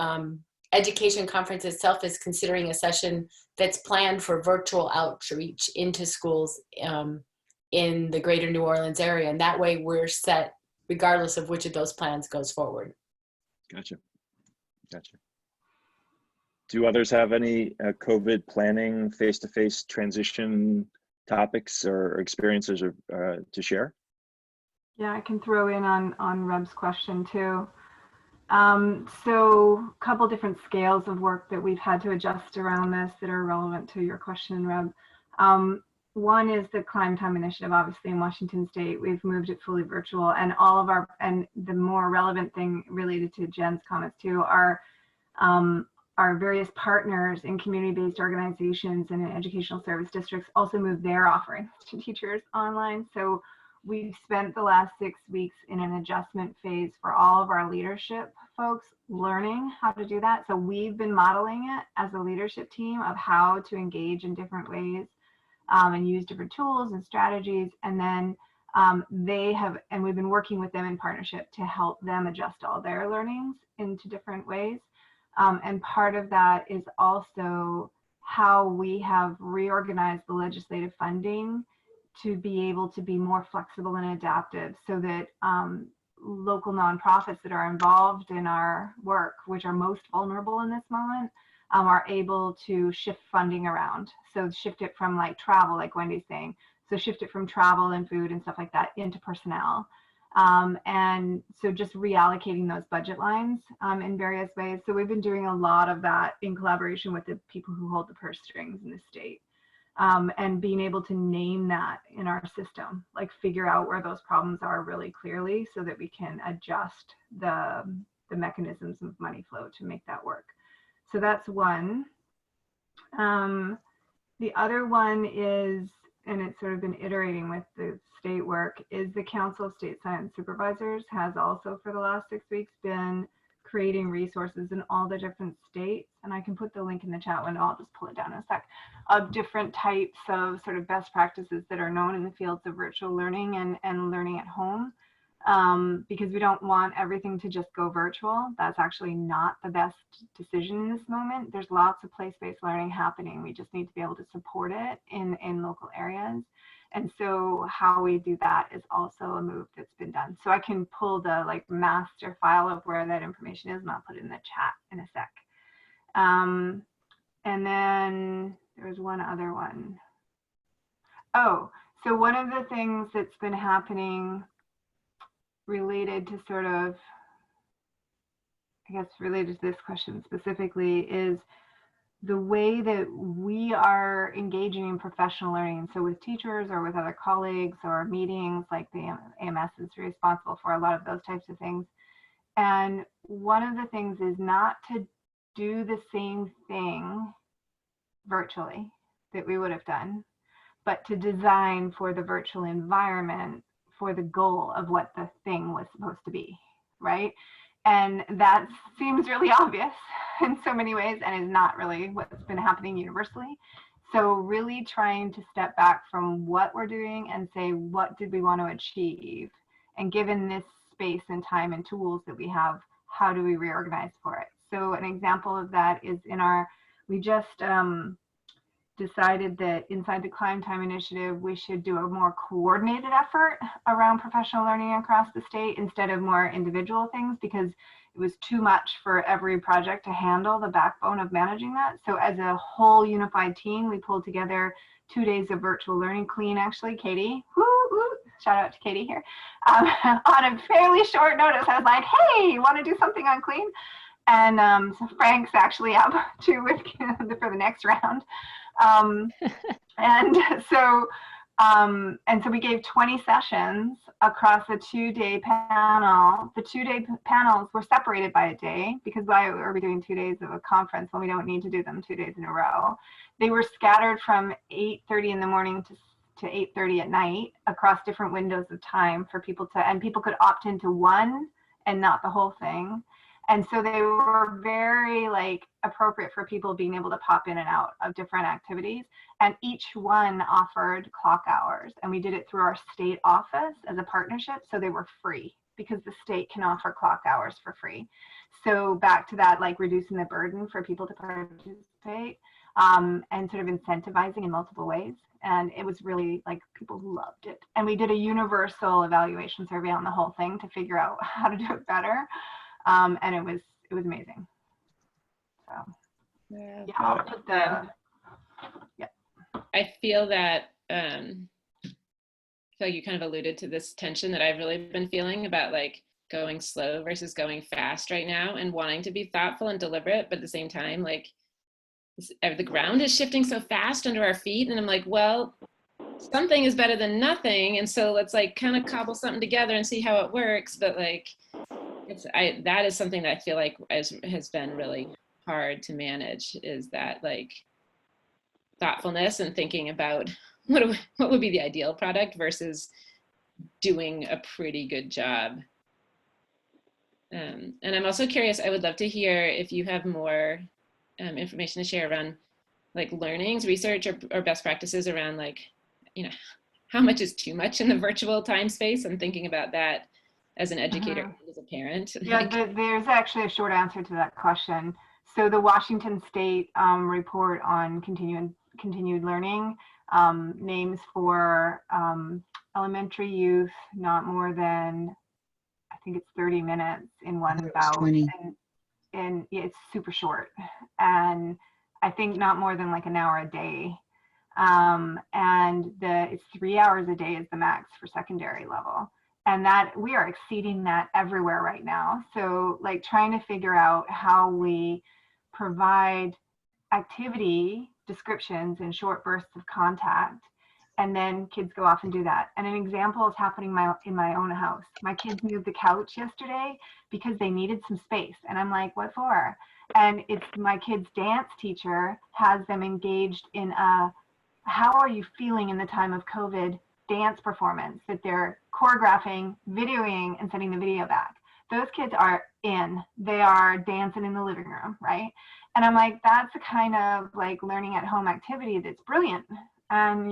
Speaker 4: education conference itself is considering a session that's planned for virtual outreach into schools in the greater New Orleans area. And that way we're set regardless of which of those plans goes forward.
Speaker 1: Gotcha. Do others have any COVID planning, face-to-face transition topics or experiences to share?
Speaker 7: Yeah, I can throw in on Reb's question too. So a couple different scales of work that we've had to adjust around this that are relevant to your question, Reb. One is the Climb Time Initiative, obviously in Washington State. We've moved it fully virtual, and and the more relevant thing related to Jen's comments too are our various partners in community-based organizations and in educational service districts also moved their offerings to teachers online. So we've spent the last 6 weeks in an adjustment phase for all of our leadership folks learning how to do that. So we've been modeling it as a leadership team of how to engage in different ways and use different tools and strategies. And then we've been working with them in partnership to help them adjust all their learnings into different ways. And part of that is also how we have reorganized the legislative funding to be able to be more flexible and adaptive so that local nonprofits that are involved in our work, which are most vulnerable in this moment, are able to shift funding around. So shift it from like travel, like Wendy's saying, so shift it from travel and food and stuff like that into personnel. And so just reallocating those budget lines in various ways. So we've been doing a lot of that in collaboration with the people who hold the purse strings in the state, and being able to name that in our system, like figure out where those problems are really clearly so that we can adjust the mechanisms of money flow to make that work. So that's one. The other one is, and it's sort of been iterating with the state work, is the Council of State Science Supervisors has also for the last 6 weeks been creating resources in all the different states. And I can put the link in the chat window, I'll just pull it down in a sec, of different types of sort of best practices that are known in the fields of virtual learning and learning at home. Because we don't want everything to just go virtual. That's actually not the best decision in this moment. There's lots of place-based learning happening. We just need to be able to support it in local areas. And so how we do that is also a move that's been done. So I can pull the master file of where that information is and I'll put it in the chat in a sec. And then there was one other one. Oh, so one of the things that's been happening related to sort of, I guess related to this question specifically, is the way that we are engaging in professional learning. So with teachers or with other colleagues or meetings, like the AMS is responsible for a lot of those types of things. And one of the things is not to do the same thing virtually that we would have done, but to design for the virtual environment for the goal of what the thing was supposed to be, right? And that seems really obvious in so many ways and is not really what's been happening universally. So really trying to step back from what we're doing and say, what did we want to achieve? And given this space and time and tools that we have, how do we reorganize for it? So an example of that is we just decided that inside the Climb Time Initiative, we should do a more coordinated effort around professional learning across the state instead of more individual things, because it was too much for every project to handle the backbone of managing that. So as a whole unified team, we pulled together 2 days of virtual learning. Clean, actually, Katie, woo, woo, shout out to Katie here, on a fairly short notice. I was like, hey, you want to do something on Clean? And so Frank's actually up too for the next round. And so we gave 20 sessions across a 2-day panel. The 2-day panels were separated by a day, because why are we doing 2 days of a conference when we don't need to do them 2 days in a row? They were scattered from 8:30 in the morning to 8:30 at night across different windows of time for people and people could opt into one and not the whole thing. And so they were very appropriate for people being able to pop in and out of different activities. And each one offered clock hours. And we did it through our state office as a partnership. So they were free because the state can offer clock hours for free. So back to that, reducing the burden for people to participate and sort of incentivizing in multiple ways. And it was really people loved it. And we did a universal evaluation survey on the whole thing to figure out how to do it better. And it was amazing. So
Speaker 10: yeah,
Speaker 7: I'll put
Speaker 10: I feel that I feel like you kind of alluded to this tension that I've really been feeling about going slow versus going fast right now, and wanting to be thoughtful and deliberate, but at the same time the ground is shifting so fast under our feet, and I'm like, well, something is better than nothing, and so let's kind of cobble something together and see how it works. But that is something that I feel like has been really hard to manage, is that thoughtfulness and thinking about what would be the ideal product versus doing a pretty good job. And I'm also curious, I would love to hear if you have more information to share around learnings, research, or best practices around how much is too much in the virtual time space. I'm thinking about that as an educator, as a parent.
Speaker 7: Yeah, there's actually a short answer to that question. So the Washington State report on continued learning names for elementary youth not more than, I think it's 30 minutes in one bout.
Speaker 9: 20.
Speaker 7: And it's super short. And I think not more than an hour a day. And it's 3 hours a day is the max for secondary level. And that we are exceeding that everywhere right now. So trying to figure out how we provide activity descriptions in short bursts of contact, and then kids go off and do that. And an example is happening in my own house. My kids moved the couch yesterday because they needed some space. And I'm like, what for? And it's my kids' dance teacher has them engaged in how are you feeling in the time of COVID dance performance that they're choreographing, videoing, and sending the video back. Those kids are they are dancing in the living room, right? And I'm like, that's a kind of learning at home activity that's brilliant. And,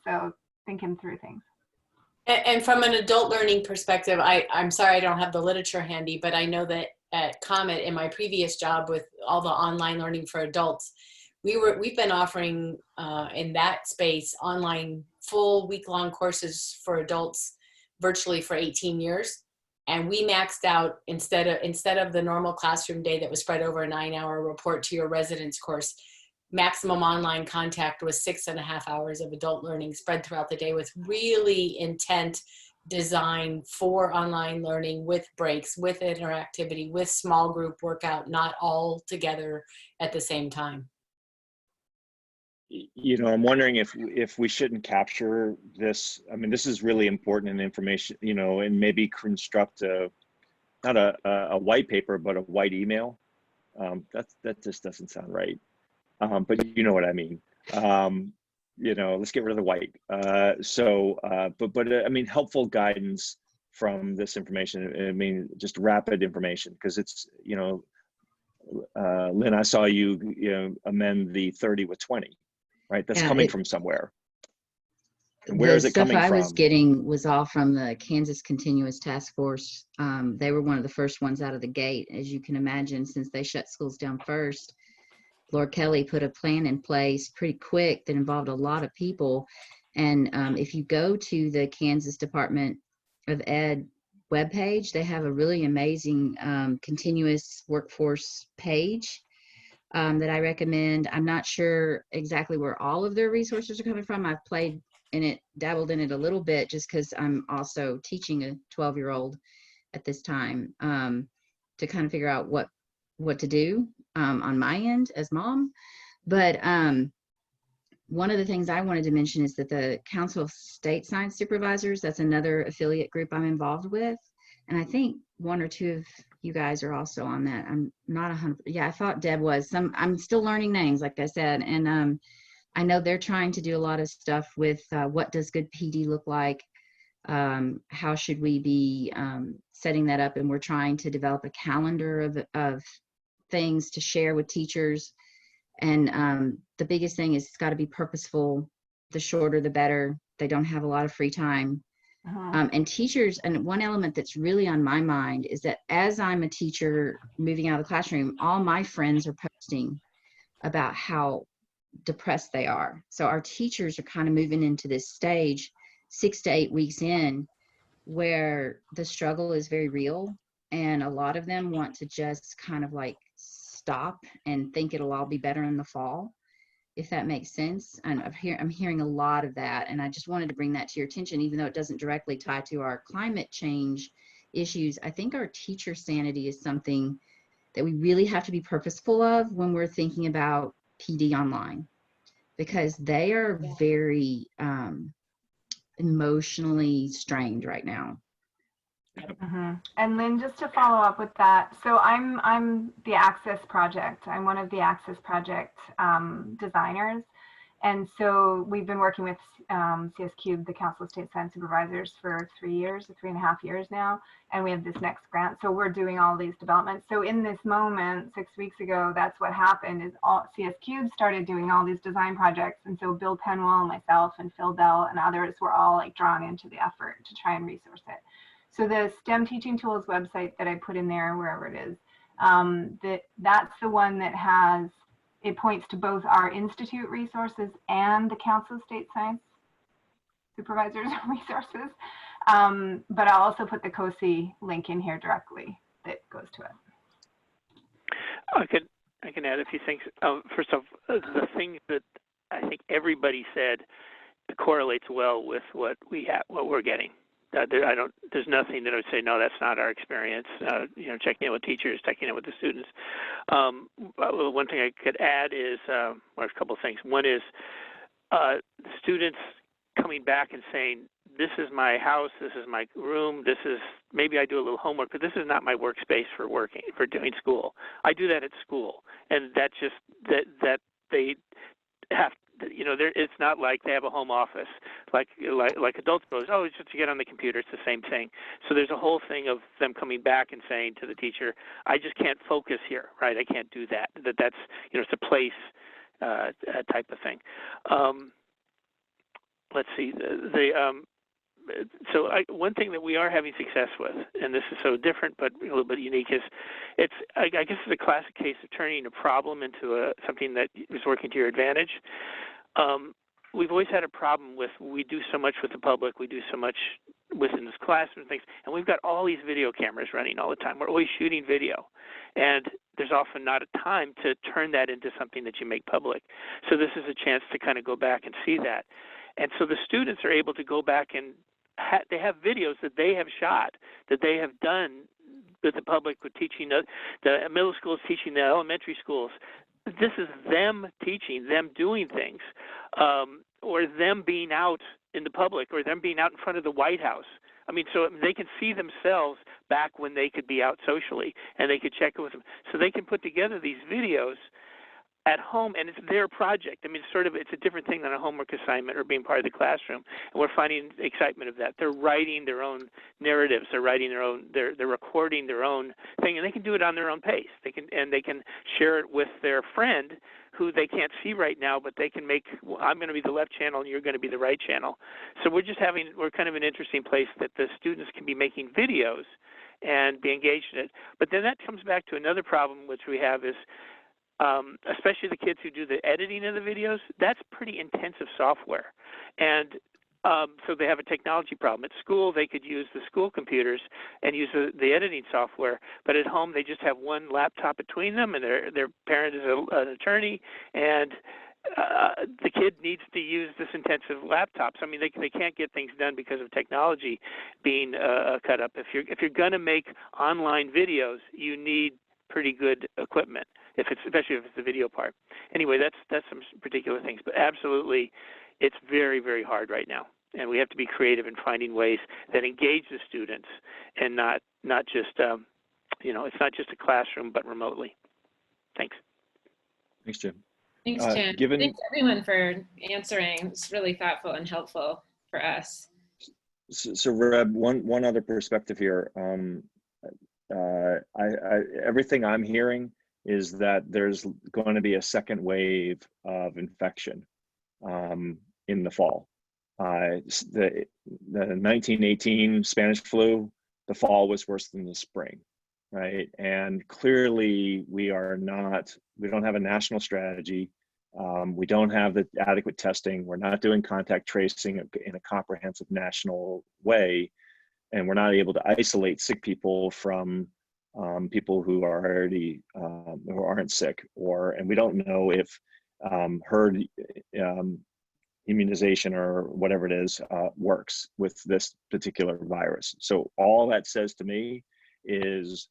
Speaker 7: so thinking through things.
Speaker 4: And from an adult learning perspective, I'm sorry I don't have the literature handy, but I know that at Comet, in my previous job with all the online learning for adults, we've been offering in that space online full week-long courses for adults virtually for 18 years. And we maxed out, instead of the normal classroom day that was spread over a 9-hour report to your residence course, maximum online contact was 6.5 hours of adult learning spread throughout the day with really intent design for online learning, with breaks, with interactivity, with small group workout, not all together at the same time.
Speaker 1: I'm wondering if we shouldn't capture this. I mean, this is really important information, and maybe construct not a white paper, but a white email. That just doesn't sound right. But you know what I mean. Let's get rid of the white. But I mean, helpful guidance from this information. I mean, just rapid information, because it's, Lynn, I saw you amend the 30 with 20, right? That's coming from somewhere. And where is it coming from?
Speaker 9: The stuff I was getting was all from the Kansas Continuous Task Force. They were one of the first ones out of the gate, as you can imagine, since they shut schools down first. Lord Kelly put a plan in place pretty quick that involved a lot of people. And if you go to the Kansas Department of Ed webpage, they have a really amazing continuous workforce page that I recommend. I'm not sure exactly where all of their resources are coming from. I've played in it, dabbled in it a little bit, just because I'm also teaching a 12-year-old at this time to kind of figure out what to do on my end as mom. But one of the things I wanted to mention is that the Council of State Science Supervisors, that's another affiliate group I'm involved with. And I think one or two of you guys are also on that. I'm not 100%. Yeah, I thought Deb was. I'm still learning names, like I said. And I know they're trying to do a lot of stuff with what does good PD look like? How should we be setting that up? And we're trying to develop a calendar of things to share with teachers. And the biggest thing is it's got to be purposeful. The shorter, the better. They don't have a lot of free time. And teachers, and one element that's really on my mind is that as I'm a teacher moving out of the classroom, all my friends are posting about how depressed they are. So our teachers are kind of moving into this stage 6 to 8 weeks in where the struggle is very real, and a lot of them want to just kind of like stop and think it'll all be better in the fall, if that makes sense. And I'm hearing a lot of that, and I just wanted to bring that to your attention, even though it doesn't directly tie to our climate change issues. I think our teacher sanity is something that we really have to be purposeful of when we're thinking about PD online, because they are very emotionally strained right now.
Speaker 7: And Lynn, just to follow up with that, so I'm the Access Project. I'm one of the Access Project designers. And so we've been working with CS Cube, the Council of State Science Supervisors, for 3.5 years now. And we have this next grant. So we're doing all these developments. So in this moment, 6 weeks ago, that's what happened is all CS Cube started doing all these design projects. And so Bill Penwell, myself, and Phil Dell and others were all like drawn into the effort to try and resource it. So the STEM Teaching Tools website that I put in there, wherever it is, that's the one that has, it points to both our institute resources and the Council of State Science Supervisors resources. But I'll also put the COSI link in here directly that goes to it.
Speaker 8: I can add a few things. First off, the thing that I think everybody said correlates well with what we're getting. There's nothing that I would say, no, that's not our experience. Checking in with teachers, checking in with the students. One thing I could add is, well, a couple of things. One is students coming back and saying, this is my house, this is my room, maybe I do a little homework, but this is not my workspace for doing school. I do that at school. And that's just that they have, it's not like they have a home office like adults goes, oh, it's just to get on the computer. It's the same thing. So there's a whole thing of them coming back and saying to the teacher, I just can't focus here, right? I can't do that. That's it's a place type of thing. Let's see. One thing that we are having success with, and this is so different but a little bit unique, is I guess it's a classic case of turning a problem into something that is working to your advantage. We've always had a problem with, we do so much with the public, we do so much within this classroom things, and we've got all these video cameras running all the time. We're always shooting video, and there's often not a time to turn that into something that you make public. So this is a chance to kind of go back and see that. And so the students are able to go back and they have videos that they have shot, that they have done with the public, with teaching the middle schools, teaching the elementary schools. This is them teaching, them doing things, or them being out in the public, or them being out in front of the White House I mean, so they can see themselves back when they could be out socially, and they could check in with them. So they can put together these videos at home, and it's their project. I mean, it's a different thing than a homework assignment or being part of the classroom. And we're finding excitement of that. They're writing their own narratives. They're writing their own. They're recording their own thing, and they can do it on their own pace. They can share it with their friend who they can't see right now, but they can make. Well, I'm going to be the left channel, and you're going to be the right channel. So we're kind of an interesting place that the students can be making videos and be engaged in it. But then that comes back to another problem which we have is, especially the kids who do the editing of the videos, that's pretty intensive software. And so they have a technology problem. At school, they could use the school computers and use the editing software, but at home, they just have one laptop between them, and their parent is an attorney, and the kid needs to use this intensive laptops. I mean, they can't get things done because of technology being cut up. If you're going to make online videos, you need pretty good equipment, especially if it's the video part. Anyway, that's some particular things, but absolutely, it's very, very hard right now, and we have to be creative in finding ways that engage the students and not just it's not just a classroom, but remotely. Thanks.
Speaker 1: Thanks, Jim.
Speaker 10: Thanks, Jim. Thanks everyone for answering. It's really thoughtful and helpful for us.
Speaker 1: So Reb, one other perspective here. Everything I'm hearing is that there's going to be a second wave of infection in the fall. The 1918 Spanish flu, the fall was worse than the spring, right? And clearly we don't have a national strategy. We don't have the adequate testing. We're not doing contact tracing in a comprehensive national way. And we're not able to isolate sick people from people who are already who aren't sick, and we don't know if herd immunization or whatever it is works with this particular virus. So all that says to me is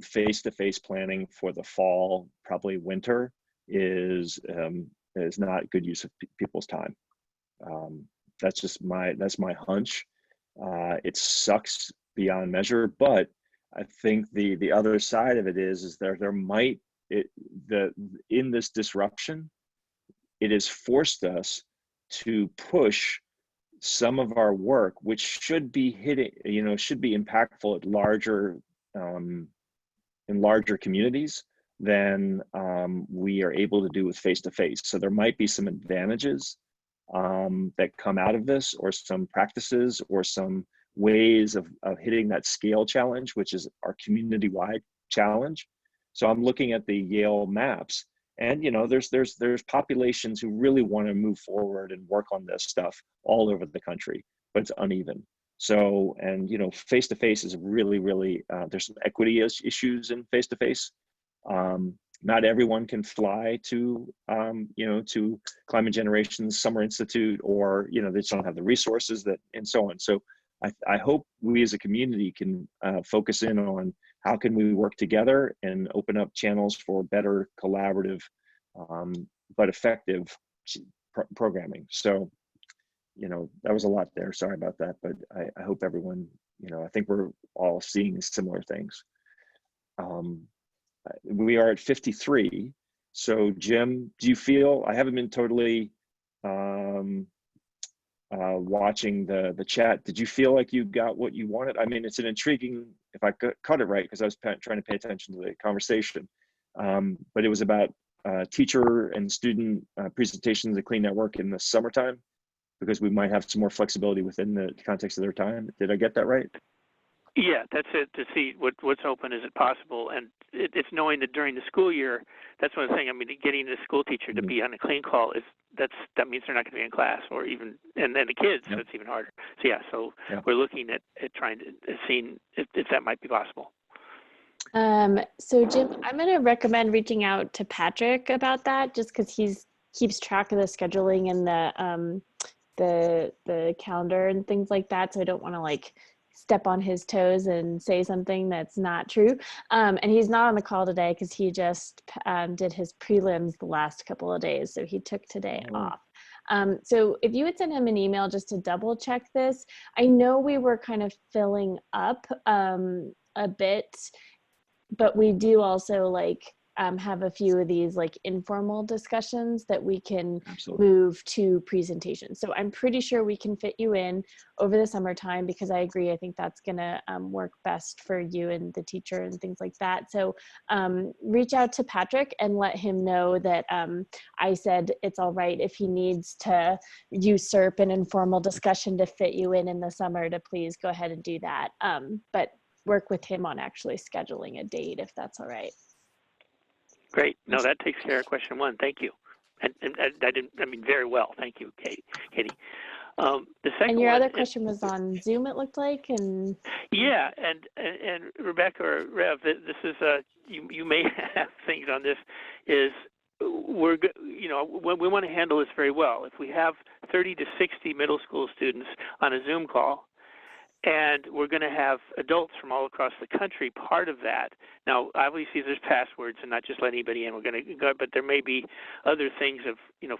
Speaker 1: face-to-face planning for the fall, probably winter, is not good use of people's time. That's my hunch. It sucks beyond measure, but I think the other side of it is in this disruption, it has forced us to push some of our work, which should be impactful at in larger communities than we are able to do with face-to-face. So there might be some advantages that come out of this, or some practices, or some ways of hitting that scale challenge, which is our community-wide challenge. So I'm looking at the Yale maps, and there's populations who really want to move forward and work on this stuff all over the country, but it's uneven. So, and face-to-face is really, really there's some equity issues in face-to-face. Not everyone can fly to to Climate Generation's Summer Institute, or they just don't have the resources and so on. So I hope we as a community can focus in on how can we work together and open up channels for better collaborative but effective programming. So that was a lot there. Sorry about that, but I hope everyone, I think we're all seeing similar things. We are at 53. So Jim, do you feel, I haven't been totally watching the chat. Did you feel like you got what you wanted? I mean, it's an intriguing, if I caught it right, because I was trying to pay attention to the conversation, but it was about teacher and student presentations of Clean Network in the summertime, because we might have some more flexibility within the context of their time. Did I get that right?
Speaker 8: Yeah, that's it, to see what's open, is it possible? And it's knowing that during the school year, that's one thing. I mean, getting the school teacher to be on a clean call that means they're not going to be in class, or even, and then the kids, so it's even harder. So yeah, we're looking at trying to seeing if that might be possible.
Speaker 2: So Jim, I'm going to recommend reaching out to Patrick about that, just because he keeps track of the scheduling and the calendar and things like that. So I don't want to step on his toes and say something that's not true. And he's not on the call today because he just did his prelims the last couple of days. So he took today off. So if you would send him an email just to double check this, I know we were kind of filling up a bit, but we do also like have a few of these like informal discussions that we can move to presentations. So I'm pretty sure we can fit you in over the summertime, because I agree, I think that's gonna work best for you and the teacher and things like that. So reach out to Patrick and let him know that I said it's all right if he needs to usurp an informal discussion to fit you in the summer, to please go ahead and do that. But work with him on actually scheduling a date, if that's all right.
Speaker 8: Great. No, that takes care of question one. Thank you. And I mean, very well. Thank you, Katie. The second
Speaker 2: and your
Speaker 8: one
Speaker 2: other question was on Zoom, it looked like, and
Speaker 8: yeah, and Rebecca or Rev, this is you may have things on this. Is we want to handle this very well. If we have 30 to 60 middle school students on a Zoom call, and we're going to have adults from all across the country part of that. Now, obviously, there's passwords and not just let anybody in. We're going to go, but there may be other things of,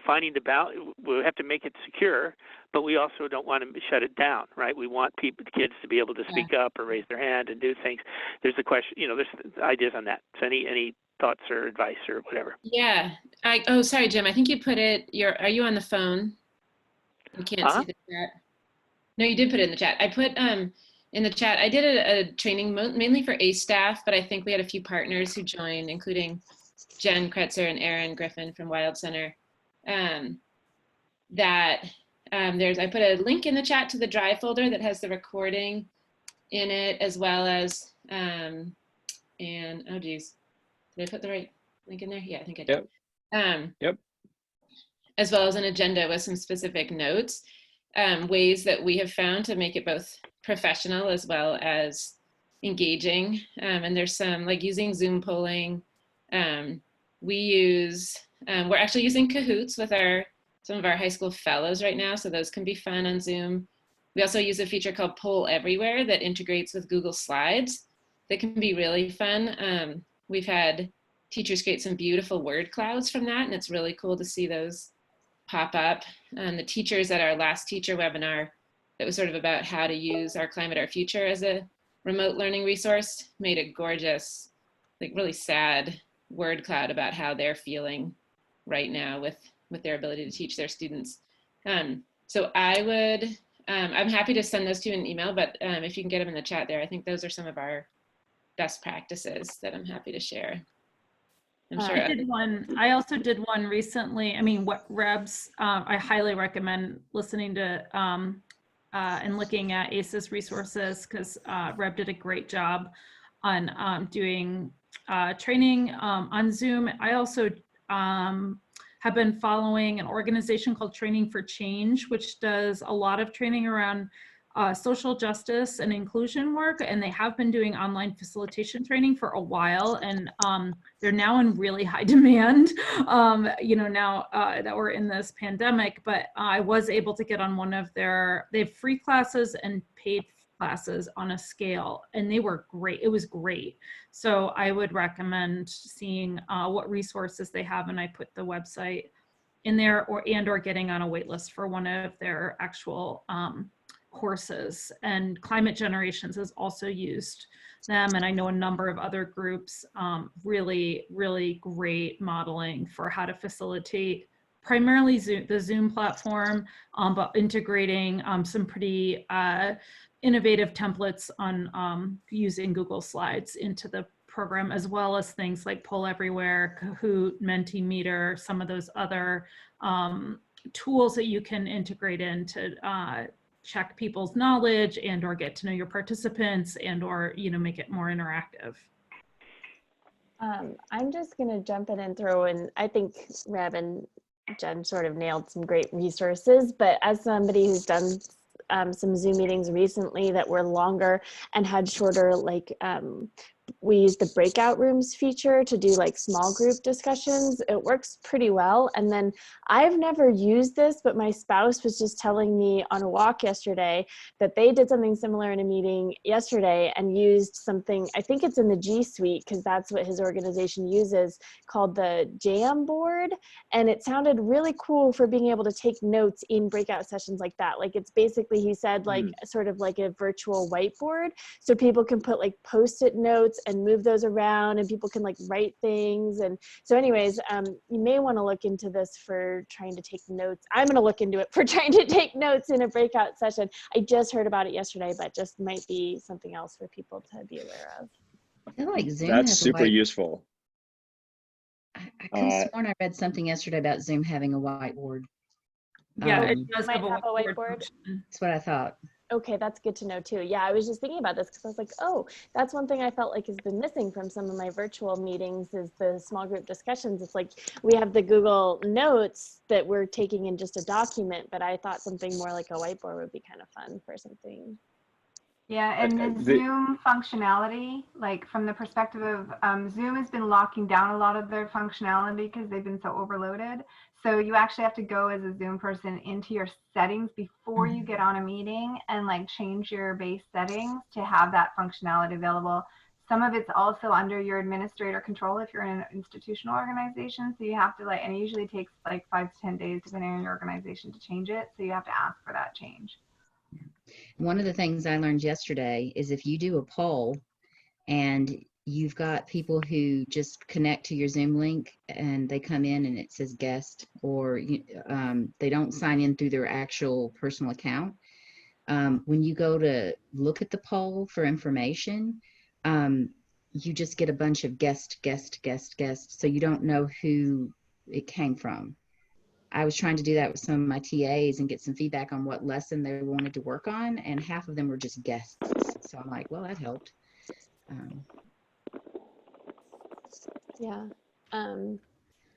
Speaker 8: finding the balance. We have to make it secure, but we also don't want to shut it down, right? We want kids to be able to speak up or raise their hand and do things. There's the question, there's ideas on that. So any thoughts or advice or whatever?
Speaker 10: Yeah. Oh, sorry, Jim. I think you put it. Are you on the phone? You can't see the chat. No, you did put it in the chat. I put in the chat, I did a training mainly for ACE staff, but I think we had a few partners who joined, including Jen Kretzer and Aaron Griffin from Wild Center. I put a link in the chat to the Drive folder that has the recording in it, as well as, oh geez, did I put the right link in there? Yeah, I think I did.
Speaker 1: Yep.
Speaker 10: As well as an agenda with some specific notes. Ways that we have found to make it both professional as well as engaging. And there's some like using Zoom polling. We're actually using Kahoots with some of our high school fellows right now, so those can be fun on Zoom. We also use a feature called Poll Everywhere that integrates with Google Slides that can be really fun. We've had teachers create some beautiful word clouds from that, and it's really cool to see those pop up. The teachers at our last teacher webinar that was sort of about how to use Our Climate, Our Future as a remote learning resource made a gorgeous, like really sad word cloud about how they're feeling right now with their ability to teach their students. So I'm happy to send those to you in an email, but if you can get them in the chat there, I think those are some of our best practices that I'm happy to share. I'm sure.
Speaker 11: I also did one recently. I mean, what Reb's, I highly recommend listening to and looking at ACES resources, because Reb did a great job on doing training on Zoom. I also have been following an organization called Training for Change, which does a lot of training around social justice and inclusion work, and they have been doing online facilitation training for a while, and they're now in really high demand, now that we're in this pandemic. But I was able to get on one of they have free classes and paid classes on a scale, and they were great. It was great. So I would recommend seeing what resources they have, and I put the website in there, or getting on a wait list for one of their actual courses. And Climate Generations has also used them, and I know a number of other groups. Really, really great modeling for how to facilitate primarily the Zoom platform, but integrating some pretty innovative templates on using Google Slides into the program, as well as things like Poll Everywhere, Kahoot, Mentimeter, some of those other tools that you can integrate into check people's knowledge or get to know your participants or make it more interactive.
Speaker 2: I'm just going to jump in and throw in, I think Reb and Jen sort of nailed some great resources, but as somebody who's done some Zoom meetings recently that were longer and had shorter we use the breakout rooms feature to do like small group discussions. It works pretty well. And then I've never used this, but my spouse was just telling me on a walk yesterday that they did something similar in a meeting yesterday and used something, I think it's in the G Suite, because that's what his organization uses, called the Jamboard. And it sounded really cool for being able to take notes in breakout sessions like that. Like it's basically, he said, like sort of like a virtual whiteboard. So people can put like Post-it notes and move those around, and people can like write things. And so anyways, you may want to look into this for trying to take notes. I'm going to look into it for trying to take notes in a breakout session. I just heard about it yesterday, but just might be something else for people to be aware of.
Speaker 9: I feel like Zoom
Speaker 1: That's
Speaker 9: has
Speaker 1: super useful.
Speaker 9: I could have sworn I read something yesterday about Zoom having a whiteboard.
Speaker 11: Yeah, it does
Speaker 2: might
Speaker 11: have a
Speaker 2: have a
Speaker 11: whiteboard
Speaker 2: whiteboard.
Speaker 11: function.
Speaker 9: That's what I thought.
Speaker 2: Okay, that's good to know too. Yeah, I was just thinking about this because I was like, oh, that's one thing I felt like has been missing from some of my virtual meetings is the small group discussions. It's like we have the Google Notes that we're taking in just a document, but I thought something more like a whiteboard would be kind of fun for something.
Speaker 7: Yeah, and the Zoom functionality, like from the perspective of Zoom has been locking down a lot of their functionality because they've been so overloaded. So you actually have to go as a Zoom person into your settings before you get on a meeting and like change your base settings to have that functionality available. Some of it's also under your administrator control if you're in an institutional organization. So you have to and it usually takes like 5 to 10 days depending on your organization to change it. So you have to ask for that change.
Speaker 9: One of the things I learned yesterday is if you do a poll and you've got people who just connect to your Zoom link and they come in and it says guest, or they don't sign in through their actual personal account, when you go to look at the poll for information, you just get a bunch of guest, so you don't know who it came from. I was trying to do that with some of my TAs and get some feedback on what lesson they wanted to work on, and half of them were just guests. So I'm like, well, that helped.
Speaker 2: Yeah.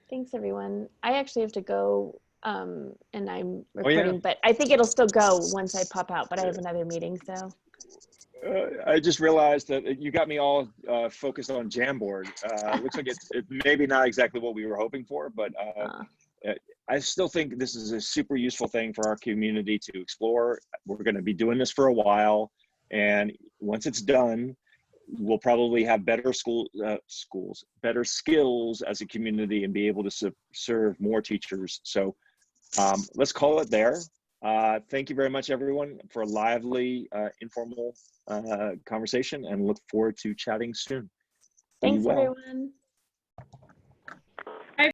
Speaker 2: Thanks, everyone. I actually have to go, and I'm recording, but I think it'll still go once I pop out, but I have another meeting, so.
Speaker 1: I just realized that you got me all focused on Jamboard. Looks like it's maybe not exactly what we were hoping for, but I still think this is a super useful thing for our community to explore. We're going to be doing this for a while, and once it's done, we'll probably have better better skills as a community and be able to serve more teachers. So let's call it there. Thank you very much, everyone, for a lively, informal conversation, and look forward to chatting soon.
Speaker 2: Thanks, everyone.